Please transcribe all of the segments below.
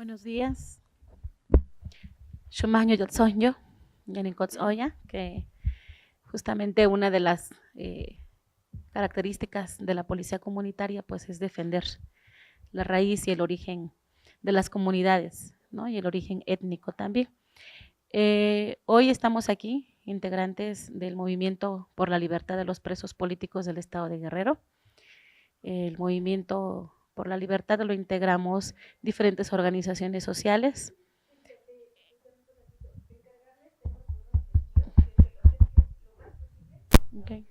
Buenos días. Shumaño Yotsoño, Yaninkots Oya, que justamente una de las características de la policía comunitaria pues es defender la raíz y el origen de las comunidades, ¿no? Y el origen étnico también. Hoy estamos aquí, integrantes del Movimiento por la Libertad de los Presos Políticos del Estado de Guerrero. El Movimiento por la Libertad lo integramos diferentes organizaciones sociales. Okay.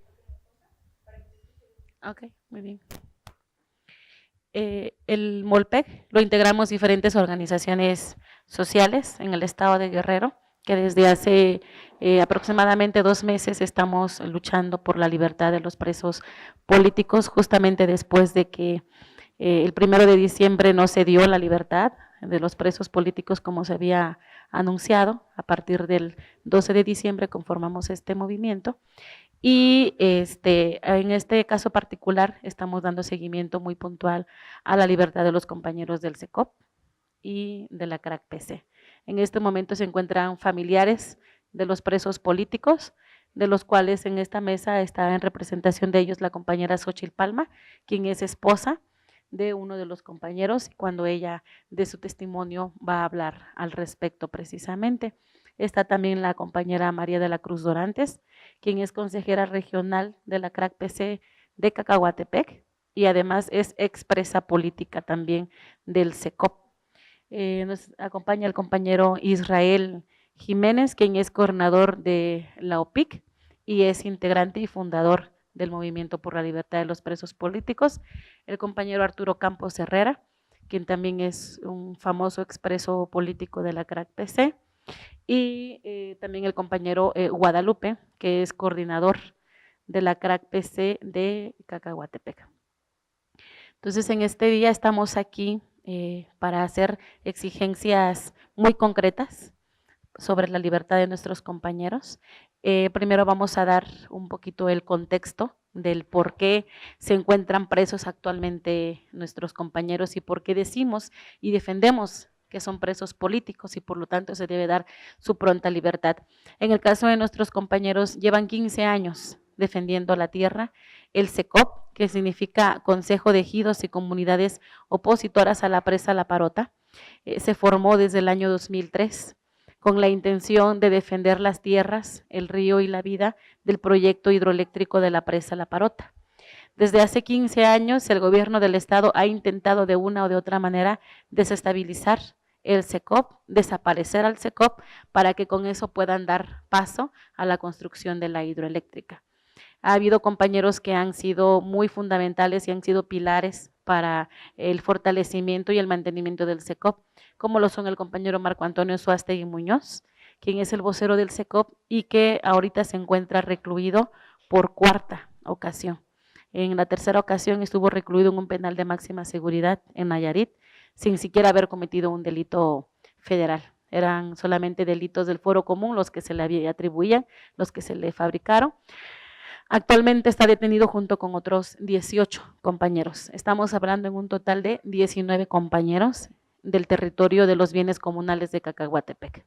Ok, muy bien. El MOLPEC lo integramos diferentes organizaciones sociales en el estado de Guerrero, que desde hace aproximadamente 2 meses estamos luchando por la libertad de los presos políticos, justamente después de que el 1 de diciembre no se dio la libertad de los presos políticos como se había anunciado. A partir del 12 de diciembre conformamos este movimiento. Y en este caso particular estamos dando seguimiento muy puntual a la libertad de los compañeros del SECOP y de la CRAC-PC. En este momento se encuentran familiares de los presos políticos, de los cuales en esta mesa está en representación de ellos la compañera Xochitl Palma, quien es esposa de uno de los compañeros, y cuando ella dé su testimonio va a hablar al respecto precisamente. Está también la compañera María de la Cruz Dorantes, quien es consejera regional de la CRAC-PC de Cacahuatepec y además es expresa política también del SECOP. Nos acompaña el compañero Israel Jiménez, quien es coordinador de la OPIC y es integrante y fundador del Movimiento por la Libertad de los Presos Políticos. El compañero Arturo Campos Herrera, quien también es un famoso expreso político de la CRAC-PC. Y también el compañero Guadalupe, que es coordinador de la CRAC-PC de Cacahuatepec. Entonces, en este día estamos aquí para hacer exigencias muy concretas sobre la libertad de nuestros compañeros. Primero vamos a dar un poquito el contexto del por qué se encuentran presos actualmente nuestros compañeros y por qué decimos y defendemos que son presos políticos y por lo tanto se debe dar su pronta libertad. En el caso de nuestros compañeros, llevan 15 años defendiendo la tierra. El SECOP, que significa Consejo de Ejidos y Comunidades Opositoras a la Presa La Parota, se formó desde el año 2003 con la intención de defender las tierras, el río y la vida del proyecto hidroeléctrico de la presa La Parota. Desde hace 15 años, el gobierno del estado ha intentado de una o de otra manera desestabilizar el SECOP, desaparecer al SECOP, para que con eso puedan dar paso a la construcción de la hidroeléctrica. Ha habido compañeros que han sido muy fundamentales y han sido pilares para el fortalecimiento y el mantenimiento del SECOP, como lo son el compañero Marco Antonio Suástegui Muñoz, quien es el vocero del SECOP y que ahorita se encuentra recluido por 4ª ocasión. En la 3ª ocasión estuvo recluido en un penal de máxima seguridad en Nayarit, sin siquiera haber cometido un delito federal. Eran solamente delitos del fuero común los que se le atribuían, los que se le fabricaron. Actualmente está detenido junto con otros 18 compañeros. Estamos hablando en un total de 19 compañeros del territorio de los bienes comunales de Cacahuatepec.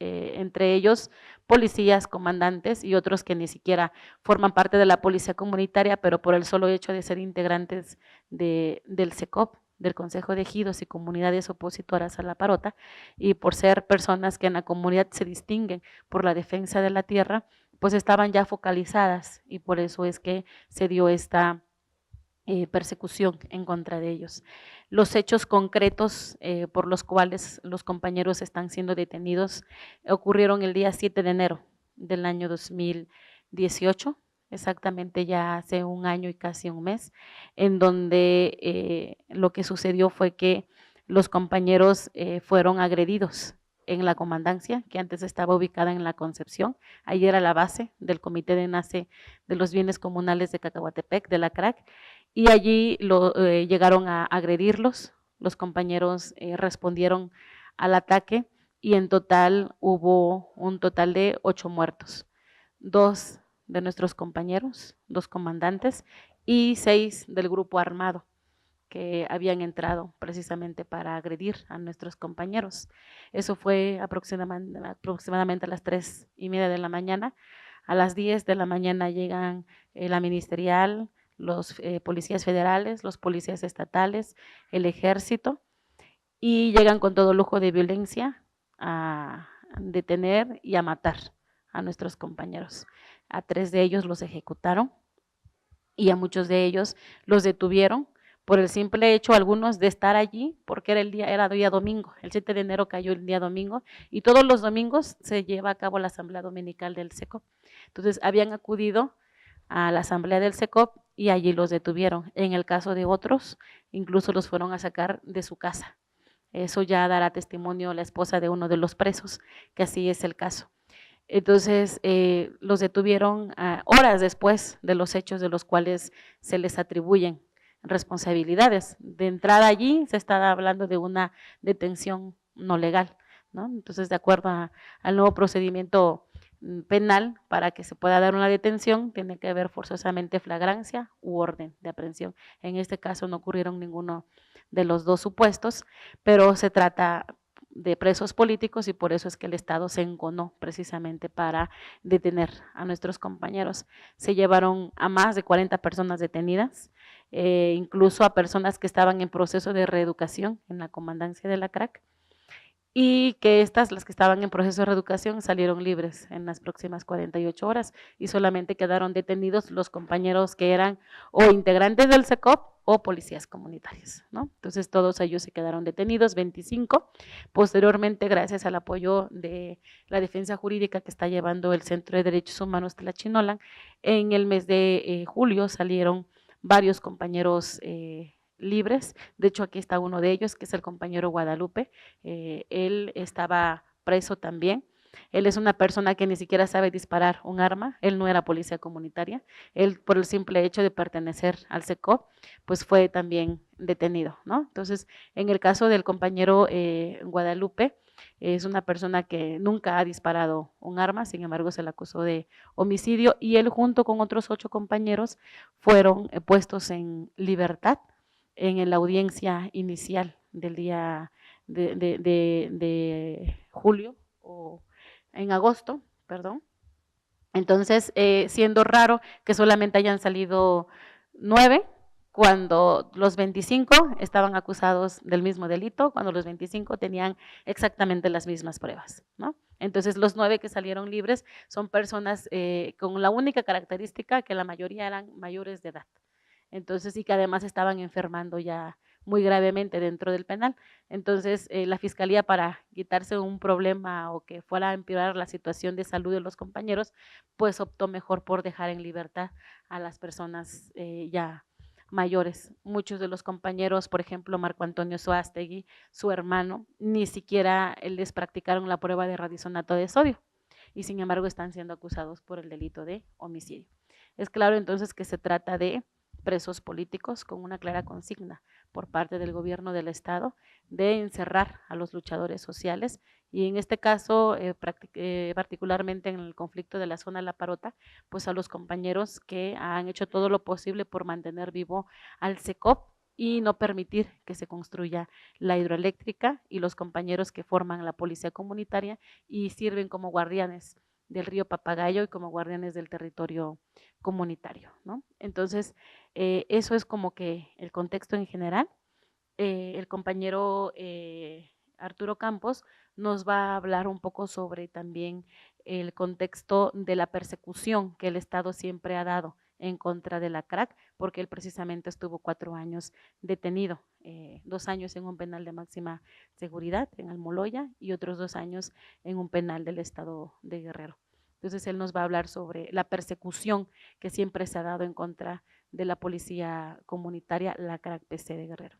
Entre ellos policías, comandantes y otros que ni siquiera forman parte de la policía comunitaria, pero por el solo hecho de ser integrantes del SECOP, del Consejo de Ejidos y Comunidades Opositoras a la Parota, y por ser personas que en la comunidad se distinguen por la defensa de la tierra, pues estaban ya focalizadas y por eso es que se dio esta persecución en contra de ellos. Los hechos concretos por los cuales los compañeros están siendo detenidos ocurrieron el día 7 de enero del año 2018, exactamente ya hace un año y casi un mes, en donde lo que sucedió fue que los compañeros fueron agredidos en la comandancia, que antes estaba ubicada en La Concepción. Ahí era la base del Comité de Enlace de los Bienes Comunales de Cacahuatepec, de la CRAC, y allí llegaron a agredirlos. Los compañeros respondieron al ataque y en total hubo un total de 8 muertos. 2 de nuestros compañeros, 2 comandantes y 6 del grupo armado que habían entrado precisamente para agredir a nuestros compañeros. Eso fue aproximadamente a las 3:30 de la mañana. A las 10 de la mañana llegan la ministerial, los policías federales, los policías estatales, el ejército, y llegan con todo lujo de violencia a detener y a matar a nuestros compañeros. A 3 de ellos los ejecutaron y a muchos de ellos los detuvieron por el simple hecho, algunos, de estar allí, porque era día domingo. El 7 de enero cayó el día domingo y todos los domingos se lleva a cabo la asamblea dominical del SECOP. Entonces habían acudido a la asamblea del SECOP y allí los detuvieron. En el caso de otros, incluso los fueron a sacar de su casa. Eso ya dará testimonio la esposa de uno de los presos, que así es el caso. Entonces, los detuvieron horas después de los hechos de los cuales se les atribuyen responsabilidades. De entrada allí se está hablando de una detención no legal, ¿no? Entonces, de acuerdo al nuevo procedimiento penal, para que se pueda dar una detención, tiene que haber forzosamente flagrancia u orden de aprehensión. En este caso no ocurrieron ninguno de los dos supuestos, pero se trata de presos políticos y por eso es que el Estado se enconó precisamente para detener a nuestros compañeros. Se llevaron a más de 40 personas detenidas, incluso a personas que estaban en proceso de reeducación en la comandancia de la CRAC, y que las que estaban en proceso de reeducación, salieron libres en las próximas 48 horas y solamente quedaron detenidos los compañeros que eran o integrantes del SECOP o policías comunitarios, ¿no? Entonces todos ellos se quedaron detenidos, 25. Posteriormente, gracias al apoyo de la defensa jurídica que está llevando el Centro de Derechos Humanos Tlachinolan, en el mes de julio salieron varios compañeros libres. De hecho, aquí está uno de ellos, que es el compañero Guadalupe. Él estaba preso también. Él es una persona que ni siquiera sabe disparar un arma. Él no era policía comunitaria. Él, por el simple hecho de pertenecer al SECOP, pues fue también detenido, ¿no? Entonces, en el caso del compañero Guadalupe, es una persona que nunca ha disparado un arma, sin embargo se le acusó de homicidio y él junto con otros 8 compañeros fueron puestos en libertad en la audiencia inicial del día de julio o en agosto, perdón. Entonces, siendo raro que solamente hayan salido 9, cuando los 25 estaban acusados del mismo delito, cuando los 25 tenían exactamente las mismas pruebas, ¿no? Entonces, los 9 que salieron libres son personas con la única característica que la mayoría eran mayores de edad. Entonces, y que además estaban enfermando ya muy gravemente dentro del penal. Entonces, la fiscalía, para quitarse un problema o que fuera a empeorar la situación de salud de los compañeros, pues optó mejor por dejar en libertad a las personas ya mayores. Muchos de los compañeros, por ejemplo, Marco Antonio Soástegui, su hermano, ni siquiera les practicaron la prueba de radisonato de sodio y sin embargo están siendo acusados por el delito de homicidio. Es claro entonces que se trata de presos políticos con una clara consigna por parte del gobierno del estado de encerrar a los luchadores sociales y en este caso particularmente en el conflicto de la zona La Parota, pues a los compañeros que han hecho todo lo posible por mantener vivo al SECOP y no permitir que se construya la hidroeléctrica y los compañeros que forman la policía comunitaria y sirven como guardianes del río Papagayo y como guardianes del territorio comunitario, ¿no? Entonces, eso es como que el contexto en general. El compañero Arturo Campos nos va a hablar un poco sobre también el contexto de la persecución que el Estado siempre ha dado en contra de la CRAC, porque él precisamente estuvo 4 años detenido, 2 años en un penal de máxima seguridad en Almoloya y otros 2 años en un penal del estado de Guerrero. Entonces él nos va a hablar sobre la persecución que siempre se ha dado en contra de la policía comunitaria, la CRAC PC de Guerrero.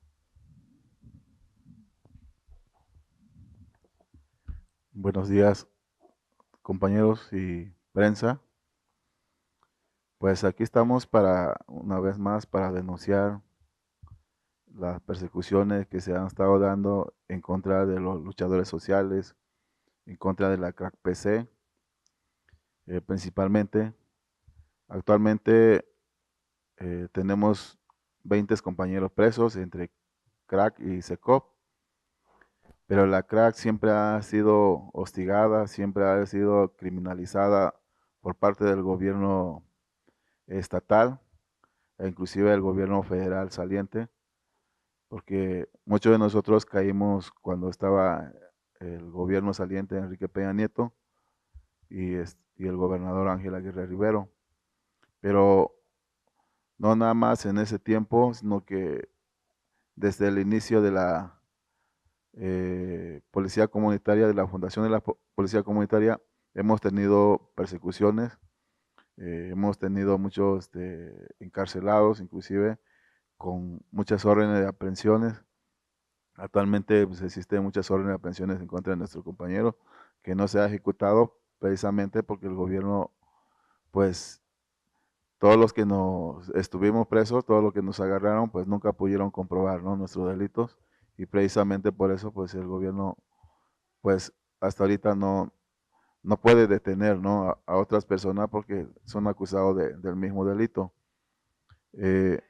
Buenos días, compañeros y prensa. Pues aquí estamos para, una vez más, para denunciar las persecuciones que se han estado dando en contra de los luchadores sociales, en contra de la CRAC PC, principalmente. Actualmente tenemos 20 compañeros presos entre CRAC y SECOP, pero la CRAC siempre ha sido hostigada, siempre ha sido criminalizada por parte del gobierno estatal e inclusive del gobierno federal saliente, porque muchos de nosotros caímos cuando estaba el gobierno saliente de Enrique Peña Nieto y el gobernador Ángel Aguirre Rivero, pero no nada más en ese tiempo, sino que desde el inicio de la policía comunitaria, de la fundación de la policía comunitaria, hemos tenido persecuciones, hemos tenido muchos encarcelados, inclusive con muchas órdenes de aprehensiones. Actualmente pues, existen muchas órdenes de aprehensiones en contra de nuestro compañero que no se ha ejecutado precisamente porque el gobierno, pues todos los que nos estuvimos presos, todos los que nos agarraron, pues nunca pudieron comprobar, ¿no?, nuestros delitos, y precisamente por eso pues el gobierno pues hasta ahorita no puede detener, ¿no?, a otras personas porque son acusados del mismo delito. Eh,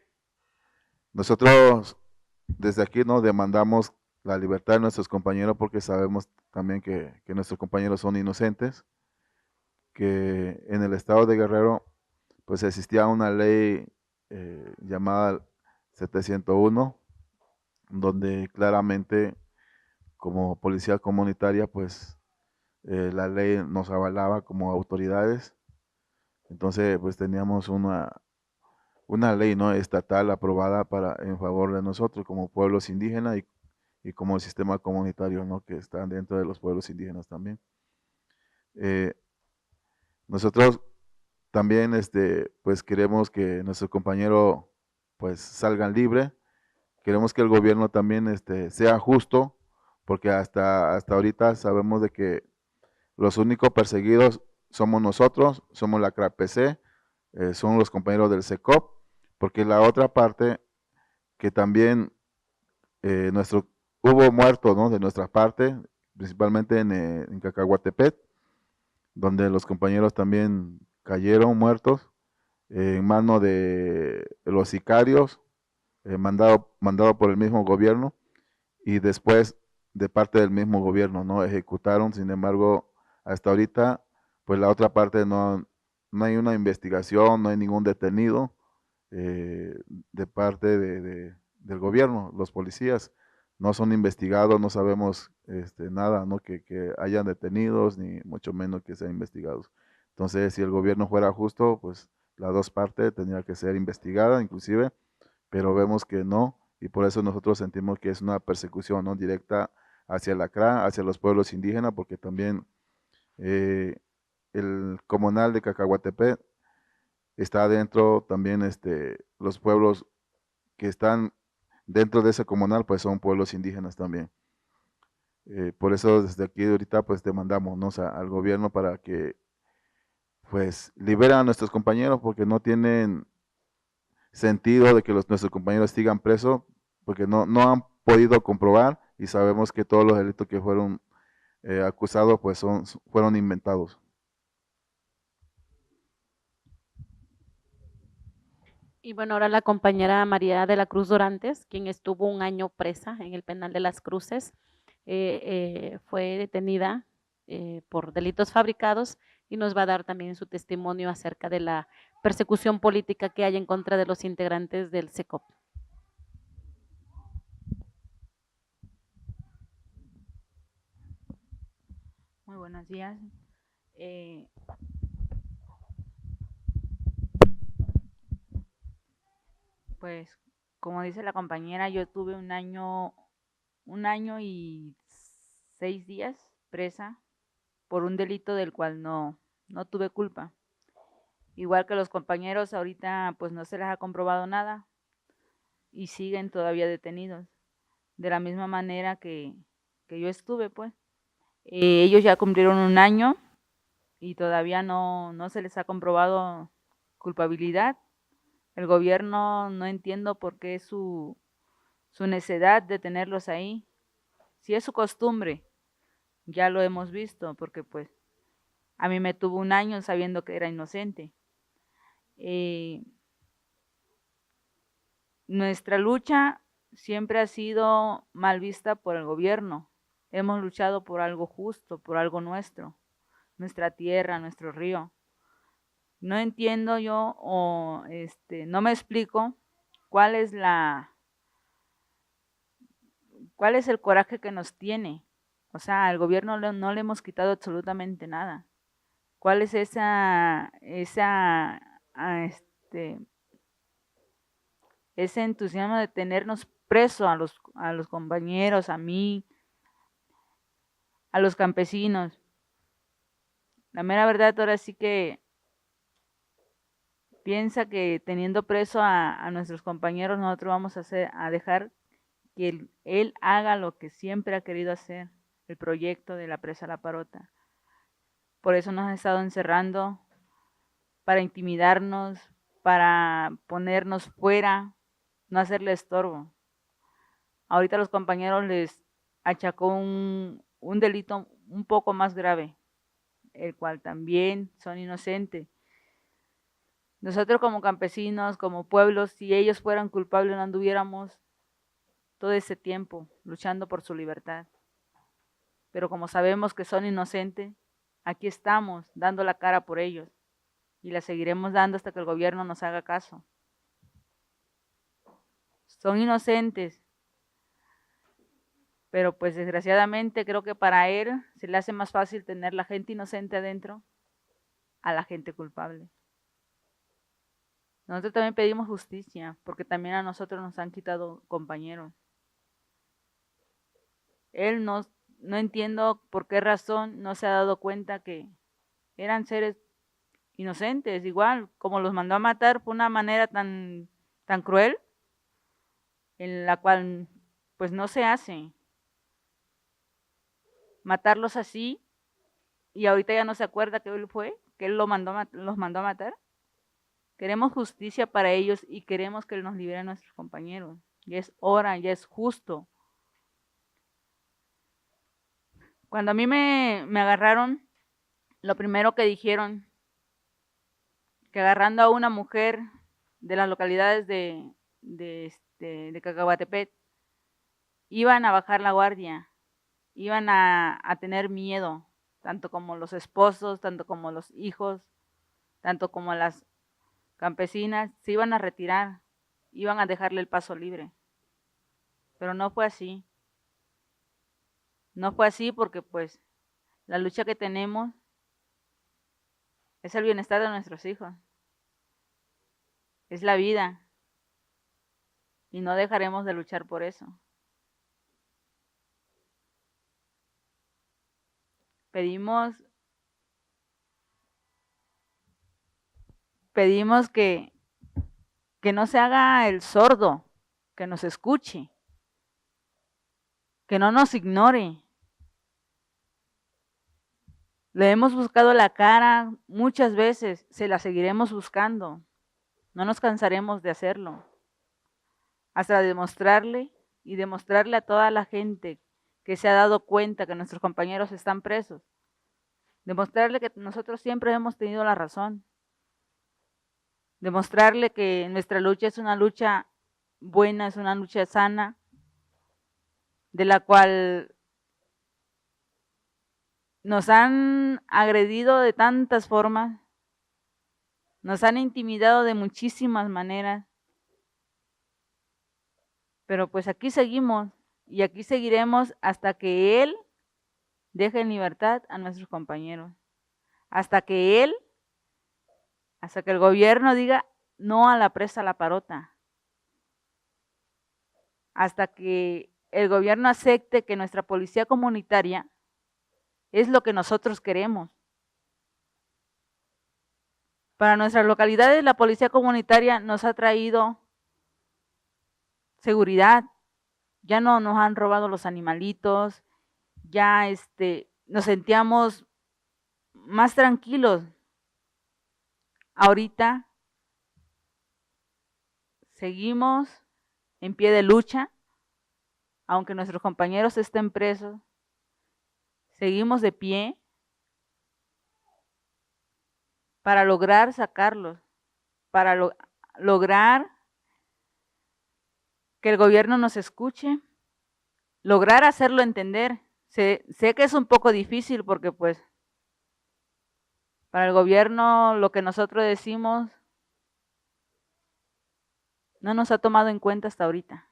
Nosotros desde aquí no demandamos la libertad de nuestros compañeros porque sabemos también que nuestros compañeros son inocentes, que en el estado de Guerrero pues existía una ley llamada 701, donde claramente como policía comunitaria pues la ley nos avalaba como autoridades. Entonces pues teníamos una ley, ¿no?, estatal aprobada en favor de nosotros como pueblos indígenas y como el sistema comunitario, ¿no?, que están dentro de los pueblos indígenas también. Eh, Nosotros también pues queremos que nuestros compañeros pues salgan libres. Queremos que el gobierno también sea justo, porque hasta ahorita sabemos de que los únicos perseguidos somos nosotros, somos la CRAPC, son los compañeros del SECOP, porque la otra parte que también hubo muertos, ¿no?, de nuestra parte, principalmente en Cacahuatepec, donde los compañeros también cayeron muertos en mano de los sicarios, mandado por el mismo gobierno, y después de parte del mismo gobierno, ¿no?, ejecutaron. Sin embargo, hasta ahorita, pues la otra parte no hay una investigación, no hay ningún detenido eh, de parte del gobierno. Los policías no son investigados, no sabemos nada, ¿no?, que hayan detenidos, ni mucho menos que sean investigados. Entonces, si el gobierno fuera justo, pues las dos partes tendrían que ser investigadas, inclusive, pero vemos que no, y por eso nosotros sentimos que es una persecución, ¿no?, directa hacia la CRA, hacia los pueblos indígenas, porque también eh, el comunal de Cacahuatepec está dentro también, los pueblos que están dentro de ese comunal, pues son pueblos indígenas también. Por eso desde aquí ahorita pues demandamos, ¿no?, al gobierno para que pues liberen a nuestros compañeros, porque no tienen sentido de que nuestros compañeros sigan presos, porque no han podido comprobar, y sabemos que todos los delitos que fueron acusados pues fueron inventados. Y bueno, ahora la compañera María de la Cruz Dorantes, quien estuvo un año presa en el penal de Las Cruces, fue detenida por delitos fabricados y nos va a dar también su testimonio acerca de la persecución política que hay en contra de los integrantes del SECOP. Muy buenos días. Eh, pues como dice la compañera, yo tuve un año y 6 días presa por un delito del cual no tuve culpa. Igual que los compañeros, ahorita pues no se les ha comprobado nada y siguen todavía detenidos. De la misma manera que yo estuve, pues. Ellos ya cumplieron un año y todavía no se les ha comprobado culpabilidad. El gobierno no entiendo por qué su necedad de tenerlos ahí. Si es su costumbre, ya lo hemos visto, porque pues a mí me tuvo un año sabiendo que era inocente. nuestra lucha siempre ha sido mal vista por el gobierno. Hemos luchado por algo justo, por algo nuestro, nuestra tierra, nuestro río. No entiendo yo o no me explico cuál es el coraje que nos tiene. O sea, al gobierno no le hemos quitado absolutamente nada. ¿Cuál es ese entusiasmo de tenernos presos a los compañeros, a mí, a los campesinos? La mera verdad, ahora sí que piensa que teniendo preso a nuestros compañeros, nosotros vamos a dejar que él haga lo que siempre ha querido hacer, el proyecto de la presa La Parota. Por eso nos ha estado encerrando, para intimidarnos, para ponernos fuera, no hacerle estorbo. Ahorita a los compañeros les achacó un delito un poco más grave, el cual también son inocentes. Nosotros como campesinos, como pueblos, si ellos fueran culpables, no anduviéramos todo ese tiempo luchando por su libertad. Pero como sabemos que son inocentes, aquí estamos dando la cara por ellos y la seguiremos dando hasta que el gobierno nos haga caso. Son inocentes, pero pues desgraciadamente creo que para él se le hace más fácil tener la gente inocente adentro a la gente culpable. Nosotros también pedimos justicia, porque también a nosotros nos han quitado compañeros. Él no entiendo por qué razón no se ha dado cuenta que eran seres inocentes, igual como los mandó a matar por una manera tan cruel, en la cual pues no se hace. Matarlos así, y ahorita ya no se acuerda que él fue, que él los mandó a matar. Queremos justicia para ellos y queremos que nos liberen a nuestros compañeros. Ya es hora, ya es justo. Cuando a mí me agarraron, lo primero que dijeron, que agarrando a una mujer de las localidades de Cacahuatepec, iban a bajar la guardia, iban a tener miedo, tanto como los esposos, tanto como los hijos, tanto como las campesinas, se iban a retirar, iban a dejarle el paso libre. Pero no fue así. No fue así porque pues la lucha que tenemos es el bienestar de nuestros hijos, es la vida, y no dejaremos de luchar por eso. Pedimos que no se haga el sordo, que nos escuche, que no nos ignore. Le hemos buscado la cara muchas veces, se la seguiremos buscando. No nos cansaremos de hacerlo. Hasta demostrarle a toda la gente que se ha dado cuenta que nuestros compañeros están presos. Demostrarle que nosotros siempre hemos tenido la razón. Demostrarle que nuestra lucha es una lucha buena, es una lucha sana, de la cual nos han agredido de tantas formas, nos han intimidado de muchísimas maneras, pero pues aquí seguimos y aquí seguiremos hasta que él deje en libertad a nuestros compañeros, hasta que el gobierno diga no a la presa La Parota, hasta que el gobierno acepte que nuestra policía comunitaria es lo que nosotros queremos. Para nuestras localidades, la policía comunitaria nos ha traído seguridad. Ya no nos han robado los animalitos, ya nos sentíamos más tranquilos. Ahorita seguimos en pie de lucha, aunque nuestros compañeros estén presos, seguimos de pie para lograr sacarlos, para lograr que el gobierno nos escuche, lograr hacerlo entender. Sé que es un poco difícil porque pues para el gobierno lo que nosotros decimos no nos ha tomado en cuenta hasta ahorita.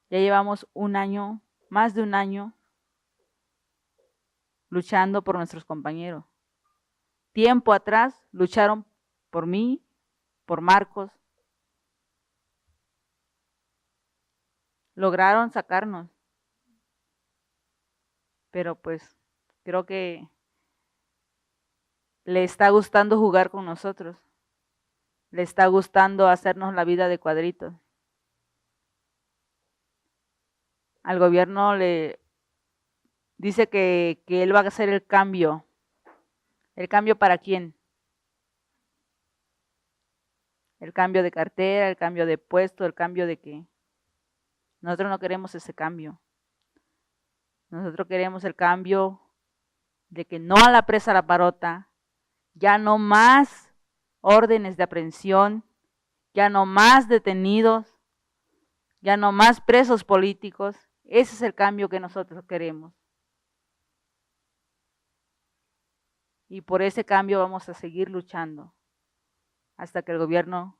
Ya llevamos un año, más de un año, luchando por nuestros compañeros. Tiempo atrás lucharon por mí, por Marcos. Lograron sacarnos. Pero pues creo que le está gustando jugar con nosotros. Le está gustando hacernos la vida de cuadritos. Al gobierno le dice que él va a hacer el cambio. ¿El cambio para quién? El cambio de cartera, el cambio de puesto, el cambio de qué. Nosotros no queremos ese cambio. Nosotros queremos el cambio de que no a la presa La Parota, ya no más órdenes de aprehensión, ya no más detenidos, ya no más presos políticos. Ese es el cambio que nosotros queremos. Y por ese cambio vamos a seguir luchando hasta que el gobierno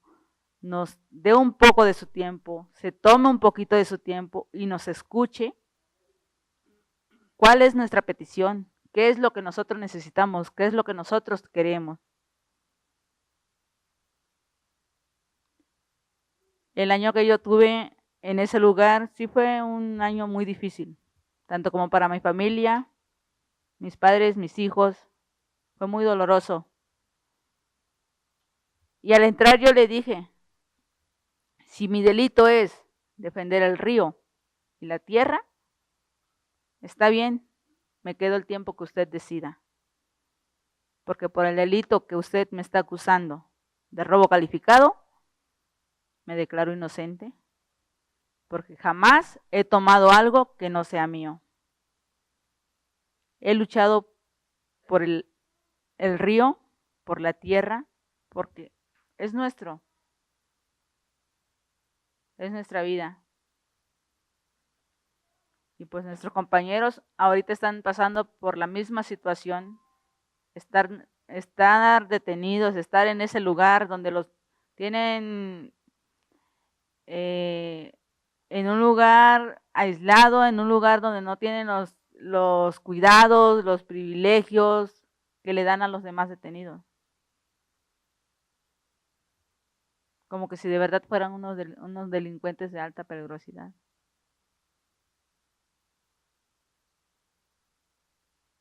nos dé un poco de su tiempo, se tome un poquito de su tiempo y nos escuche. ¿Cuál es nuestra petición? ¿Qué es lo que nosotros necesitamos? ¿Qué es lo que nosotros queremos? El año que yo tuve en ese lugar sí fue un año muy difícil, tanto como para mi familia, mis padres, mis hijos. Fue muy doloroso. Y al entrar yo le dije, si mi delito es defender el río y la tierra, está bien, me quedo el tiempo que usted decida. Porque por el delito que usted me está acusando de robo calificado, me declaro inocente. Porque jamás he tomado algo que no sea mío. He luchado por el río, por la tierra, porque es nuestro. Es nuestra vida. Y pues nuestros compañeros ahorita están pasando por la misma situación, estar detenidos, estar en ese lugar donde los tienen en un lugar aislado, en un lugar donde no tienen los cuidados, los privilegios que le dan a los demás detenidos. Como que si de verdad fueran unos delincuentes de alta peligrosidad.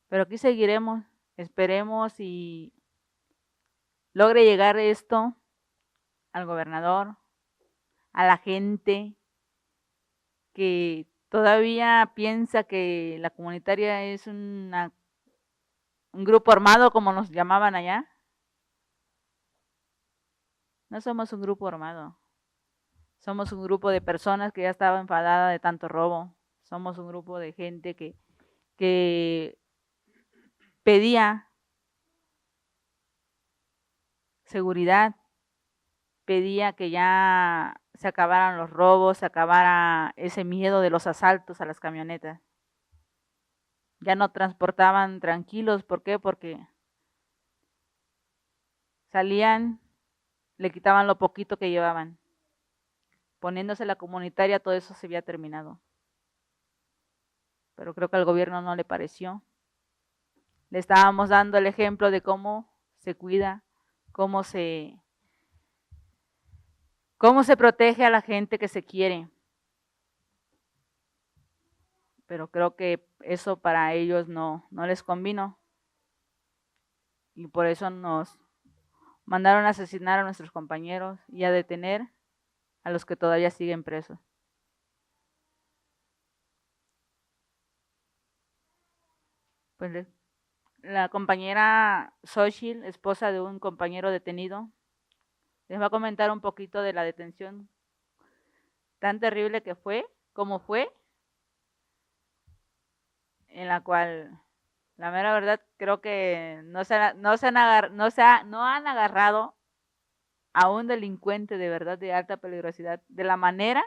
Pero aquí seguiremos, esperemos y logre llegar esto al gobernador, a la gente que todavía piensa que la comunitaria es un grupo armado, como nos llamaban allá. No somos un grupo armado. Somos un grupo de personas que ya estaba enfadada de tanto robo. Somos un grupo de gente que pedía seguridad, pedía que ya se acabaran los robos, se acabara ese miedo de los asaltos a las camionetas. Ya no transportaban tranquilos, ¿por qué? Porque salían, le quitaban lo poquito que llevaban. Poniéndose la comunitaria, todo eso se había terminado. Pero creo que al gobierno no le pareció. Le estábamos dando el ejemplo de cómo se cuida, cómo se protege a la gente que se quiere. Pero creo que eso para ellos no les convino. Y por eso nos mandaron a asesinar a nuestros compañeros y a detener a los que todavía siguen presos. Pues la compañera Xochitl, esposa de un compañero detenido, les va a comentar un poquito de la detención tan terrible que fue, como fue, en la cual, la mera verdad, creo que no han agarrado a un delincuente de verdad de alta peligrosidad, de la manera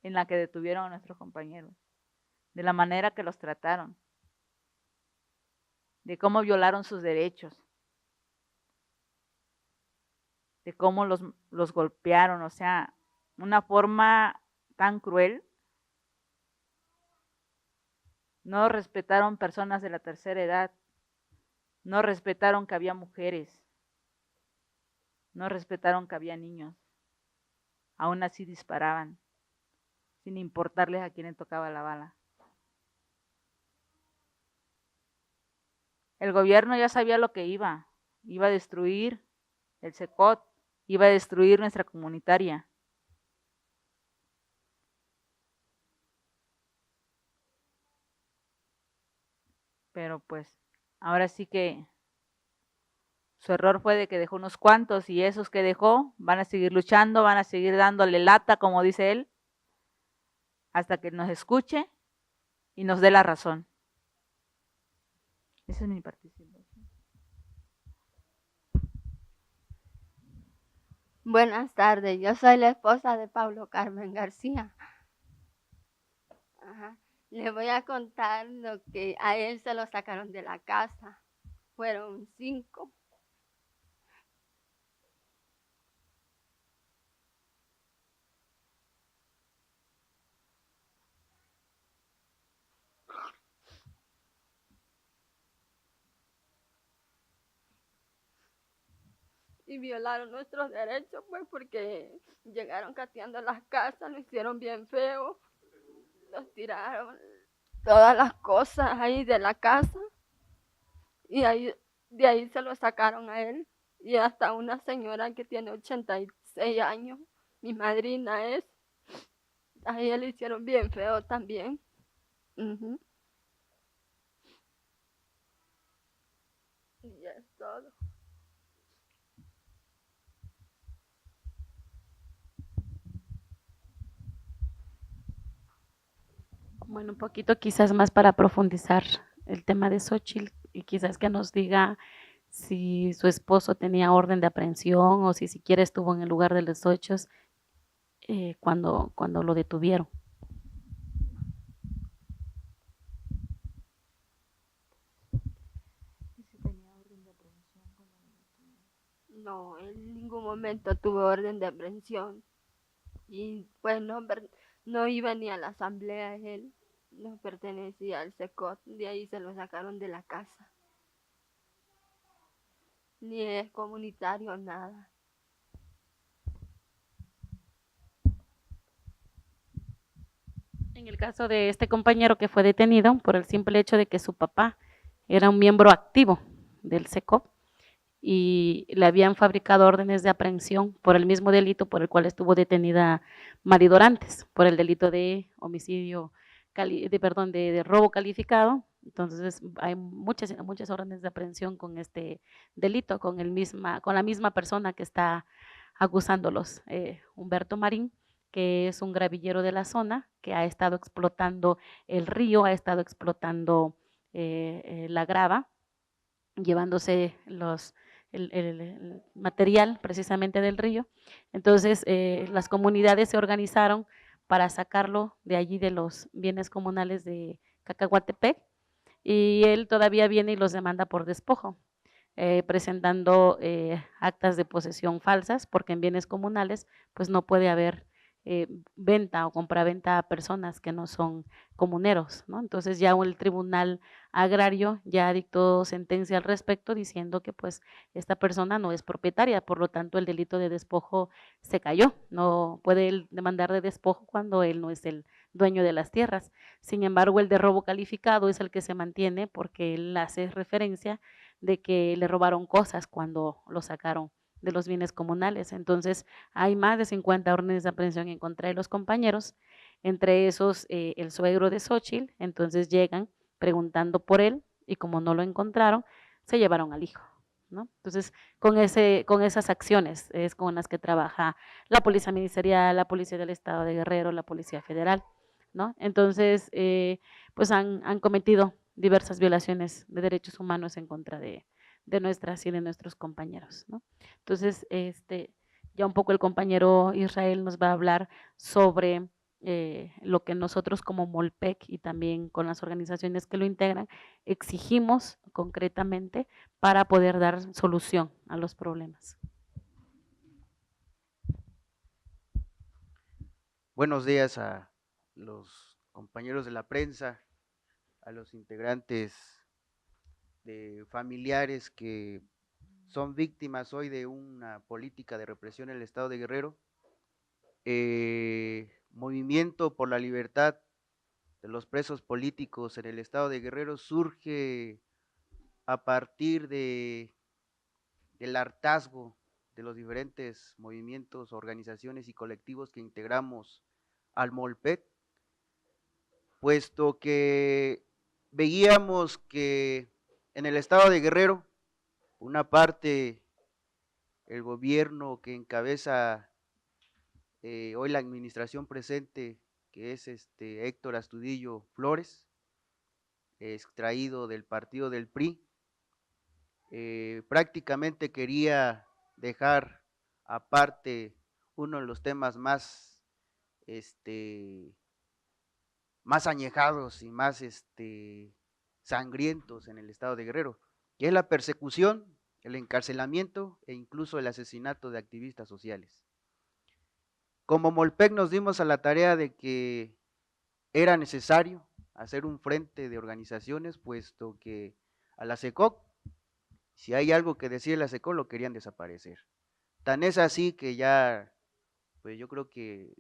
en la que detuvieron a nuestros compañeros, de la manera que los trataron, de cómo violaron sus derechos, de cómo los golpearon, o sea, una forma tan cruel. No respetaron personas de la tercera edad, no respetaron que había mujeres, no respetaron que había niños. Aún así disparaban, sin importarles a quién le tocaba la bala. El gobierno ya sabía lo que iba a destruir el CECOT, iba a destruir nuestra comunitaria. Pero pues, ahora sí que su error fue de que dejó unos cuantos y esos que dejó van a seguir luchando, van a seguir dándole lata, como dice él, hasta que nos escuche y nos dé la razón. Esa es mi participación. Buenas tardes, yo soy la esposa de Pablo Carmen García. Ajá. Le voy a contar lo que a él se lo sacaron de la casa. Fueron 5. Y violaron nuestros derechos, pues, porque llegaron cateando las casas, lo hicieron bien feo, los tiraron todas las cosas ahí de la casa y de ahí se lo sacaron a él. Y hasta una señora que tiene 86 años, mi madrina es, a ella le hicieron bien feo también. Uh-huh. Y es todo. Bueno, un poquito quizás más para profundizar el tema de Xóchitl y quizás que nos diga si su esposo tenía orden de aprehensión o si siquiera estuvo en el lugar de los hechos cuando lo detuvieron. No, en ningún momento tuvo orden de aprehensión. Y pues no iba ni a la asamblea él, no pertenecía al CECOT, de ahí se lo sacaron de la casa. Ni es comunitario, nada. En el caso de este compañero que fue detenido por el simple hecho de que su papá era un miembro activo del CECOP y le habían fabricado órdenes de aprehensión por el mismo delito por el cual estuvo detenida Mari Dorantes, por el delito de homicidio, de robo calificado. Entonces hay muchas órdenes de aprehensión con este delito, con la misma persona que está acusándolos, Humberto Marín, que es un gravillero de la zona, que ha estado explotando el río, ha estado explotando la grava, llevándose el material precisamente del río. Entonces, las comunidades se organizaron para sacarlo de allí de los bienes comunales de Cacahuatepec y él todavía viene y los demanda por despojo, presentando actas de posesión falsas, porque en bienes comunales pues no puede haber venta o compraventa a personas que no son comuneros, ¿no? Entonces ya el Tribunal Agrario ya dictó sentencia al respecto diciendo que pues esta persona no es propietaria, por lo tanto el delito de despojo se cayó, no puede él demandar de despojo cuando él no es el dueño de las tierras. Sin embargo, el de robo calificado es el que se mantiene porque él hace referencia de que le robaron cosas cuando lo sacaron de los bienes comunales. Entonces, hay más de 50 órdenes de aprehensión en contra de los compañeros, entre esos el suegro de Xóchitl. Entonces llegan preguntando por él y como no lo encontraron, se llevaron al hijo, ¿no? Entonces, con esas acciones es con las que trabaja la Policía Ministerial, la Policía del Estado de Guerrero, la Policía Federal, ¿no? Entonces, pues han cometido diversas violaciones de derechos humanos en contra de nuestras y de nuestros compañeros, ¿no? Entonces, Ya un poco el compañero Israel nos va a hablar sobre lo que nosotros como Molpec y también con las organizaciones que lo integran exigimos concretamente para poder dar solución a los problemas. Buenos días a los compañeros de la prensa, a los integrantes de familiares que son víctimas hoy de una política de represión en el estado de Guerrero. Movimiento por la libertad de los presos políticos en el estado de Guerrero surge a partir del hartazgo de los diferentes movimientos, organizaciones y colectivos que integramos al Molpec, puesto que veíamos que en el estado de Guerrero, una parte, el gobierno que encabeza hoy la administración presente, que es Héctor Astudillo Flores, extraído del partido del PRI, prácticamente quería dejar aparte uno de los temas más más añejados y más sangrientos en el estado de Guerrero, que es la persecución, el encarcelamiento e incluso el asesinato de activistas sociales. Como Molpec nos dimos a la tarea de que era necesario hacer un frente de organizaciones, puesto que a la SECOC, si hay algo que decir la SECOC, lo querían desaparecer. Tan es así que ya, pues yo creo que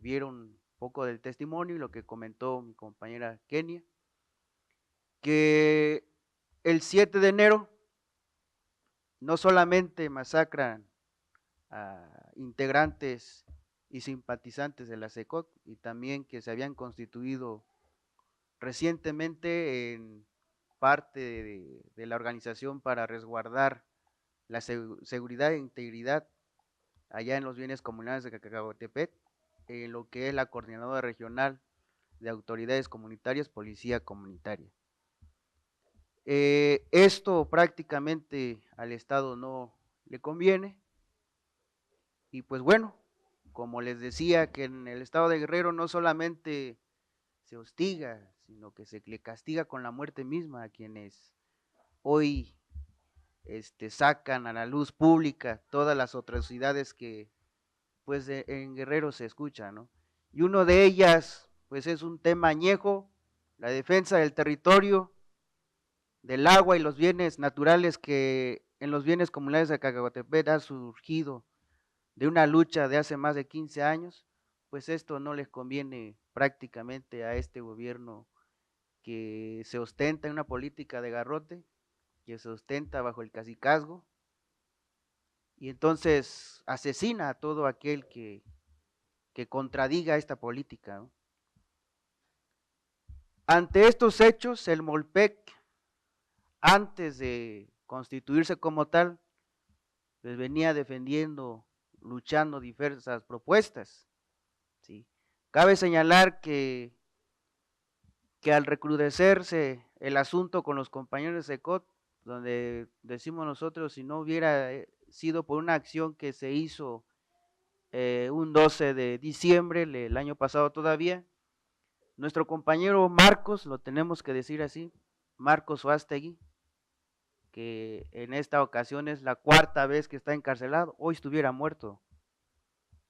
vieron poco del testimonio y lo que comentó mi compañera Kenia, que el 7 de enero no solamente masacran a integrantes y simpatizantes de la SECOC, y también que se habían constituido recientemente en parte de la organización para resguardar la seguridad e integridad allá en los bienes comunales de Cacahuatepec, en lo que es la Coordinadora Regional de Autoridades Comunitarias, Policía Comunitaria. Esto prácticamente al Estado no le conviene, y pues bueno, como les decía, que en el estado de Guerrero no solamente se hostiga, sino que se le castiga con la muerte misma a quienes hoy sacan a la luz pública todas las atrocidades que pues en Guerrero se escuchan, ¿no? Y uno de ellas pues es un tema añejo, la defensa del territorio, del agua y los bienes naturales que en los bienes comunales de Cacahuatepec ha surgido de una lucha de hace más de 15 años, pues esto no les conviene prácticamente a este gobierno que se ostenta en una política de garrote, que se ostenta bajo el cacicazgo, y entonces asesina a todo aquel que contradiga esta política, ¿no? Ante estos hechos, el Molpec, antes de constituirse como tal, pues venía defendiendo, luchando diversas propuestas, ¿sí? Cabe señalar que al recrudecerse el asunto con los compañeros de COT, donde decimos nosotros, si no hubiera sido por una acción que se hizo un 12 de diciembre, el año pasado todavía, nuestro compañero Marcos, lo tenemos que decir así, Marcos Oástegui, que en esta ocasión es la cuarta vez que está encarcelado, hoy estuviera muerto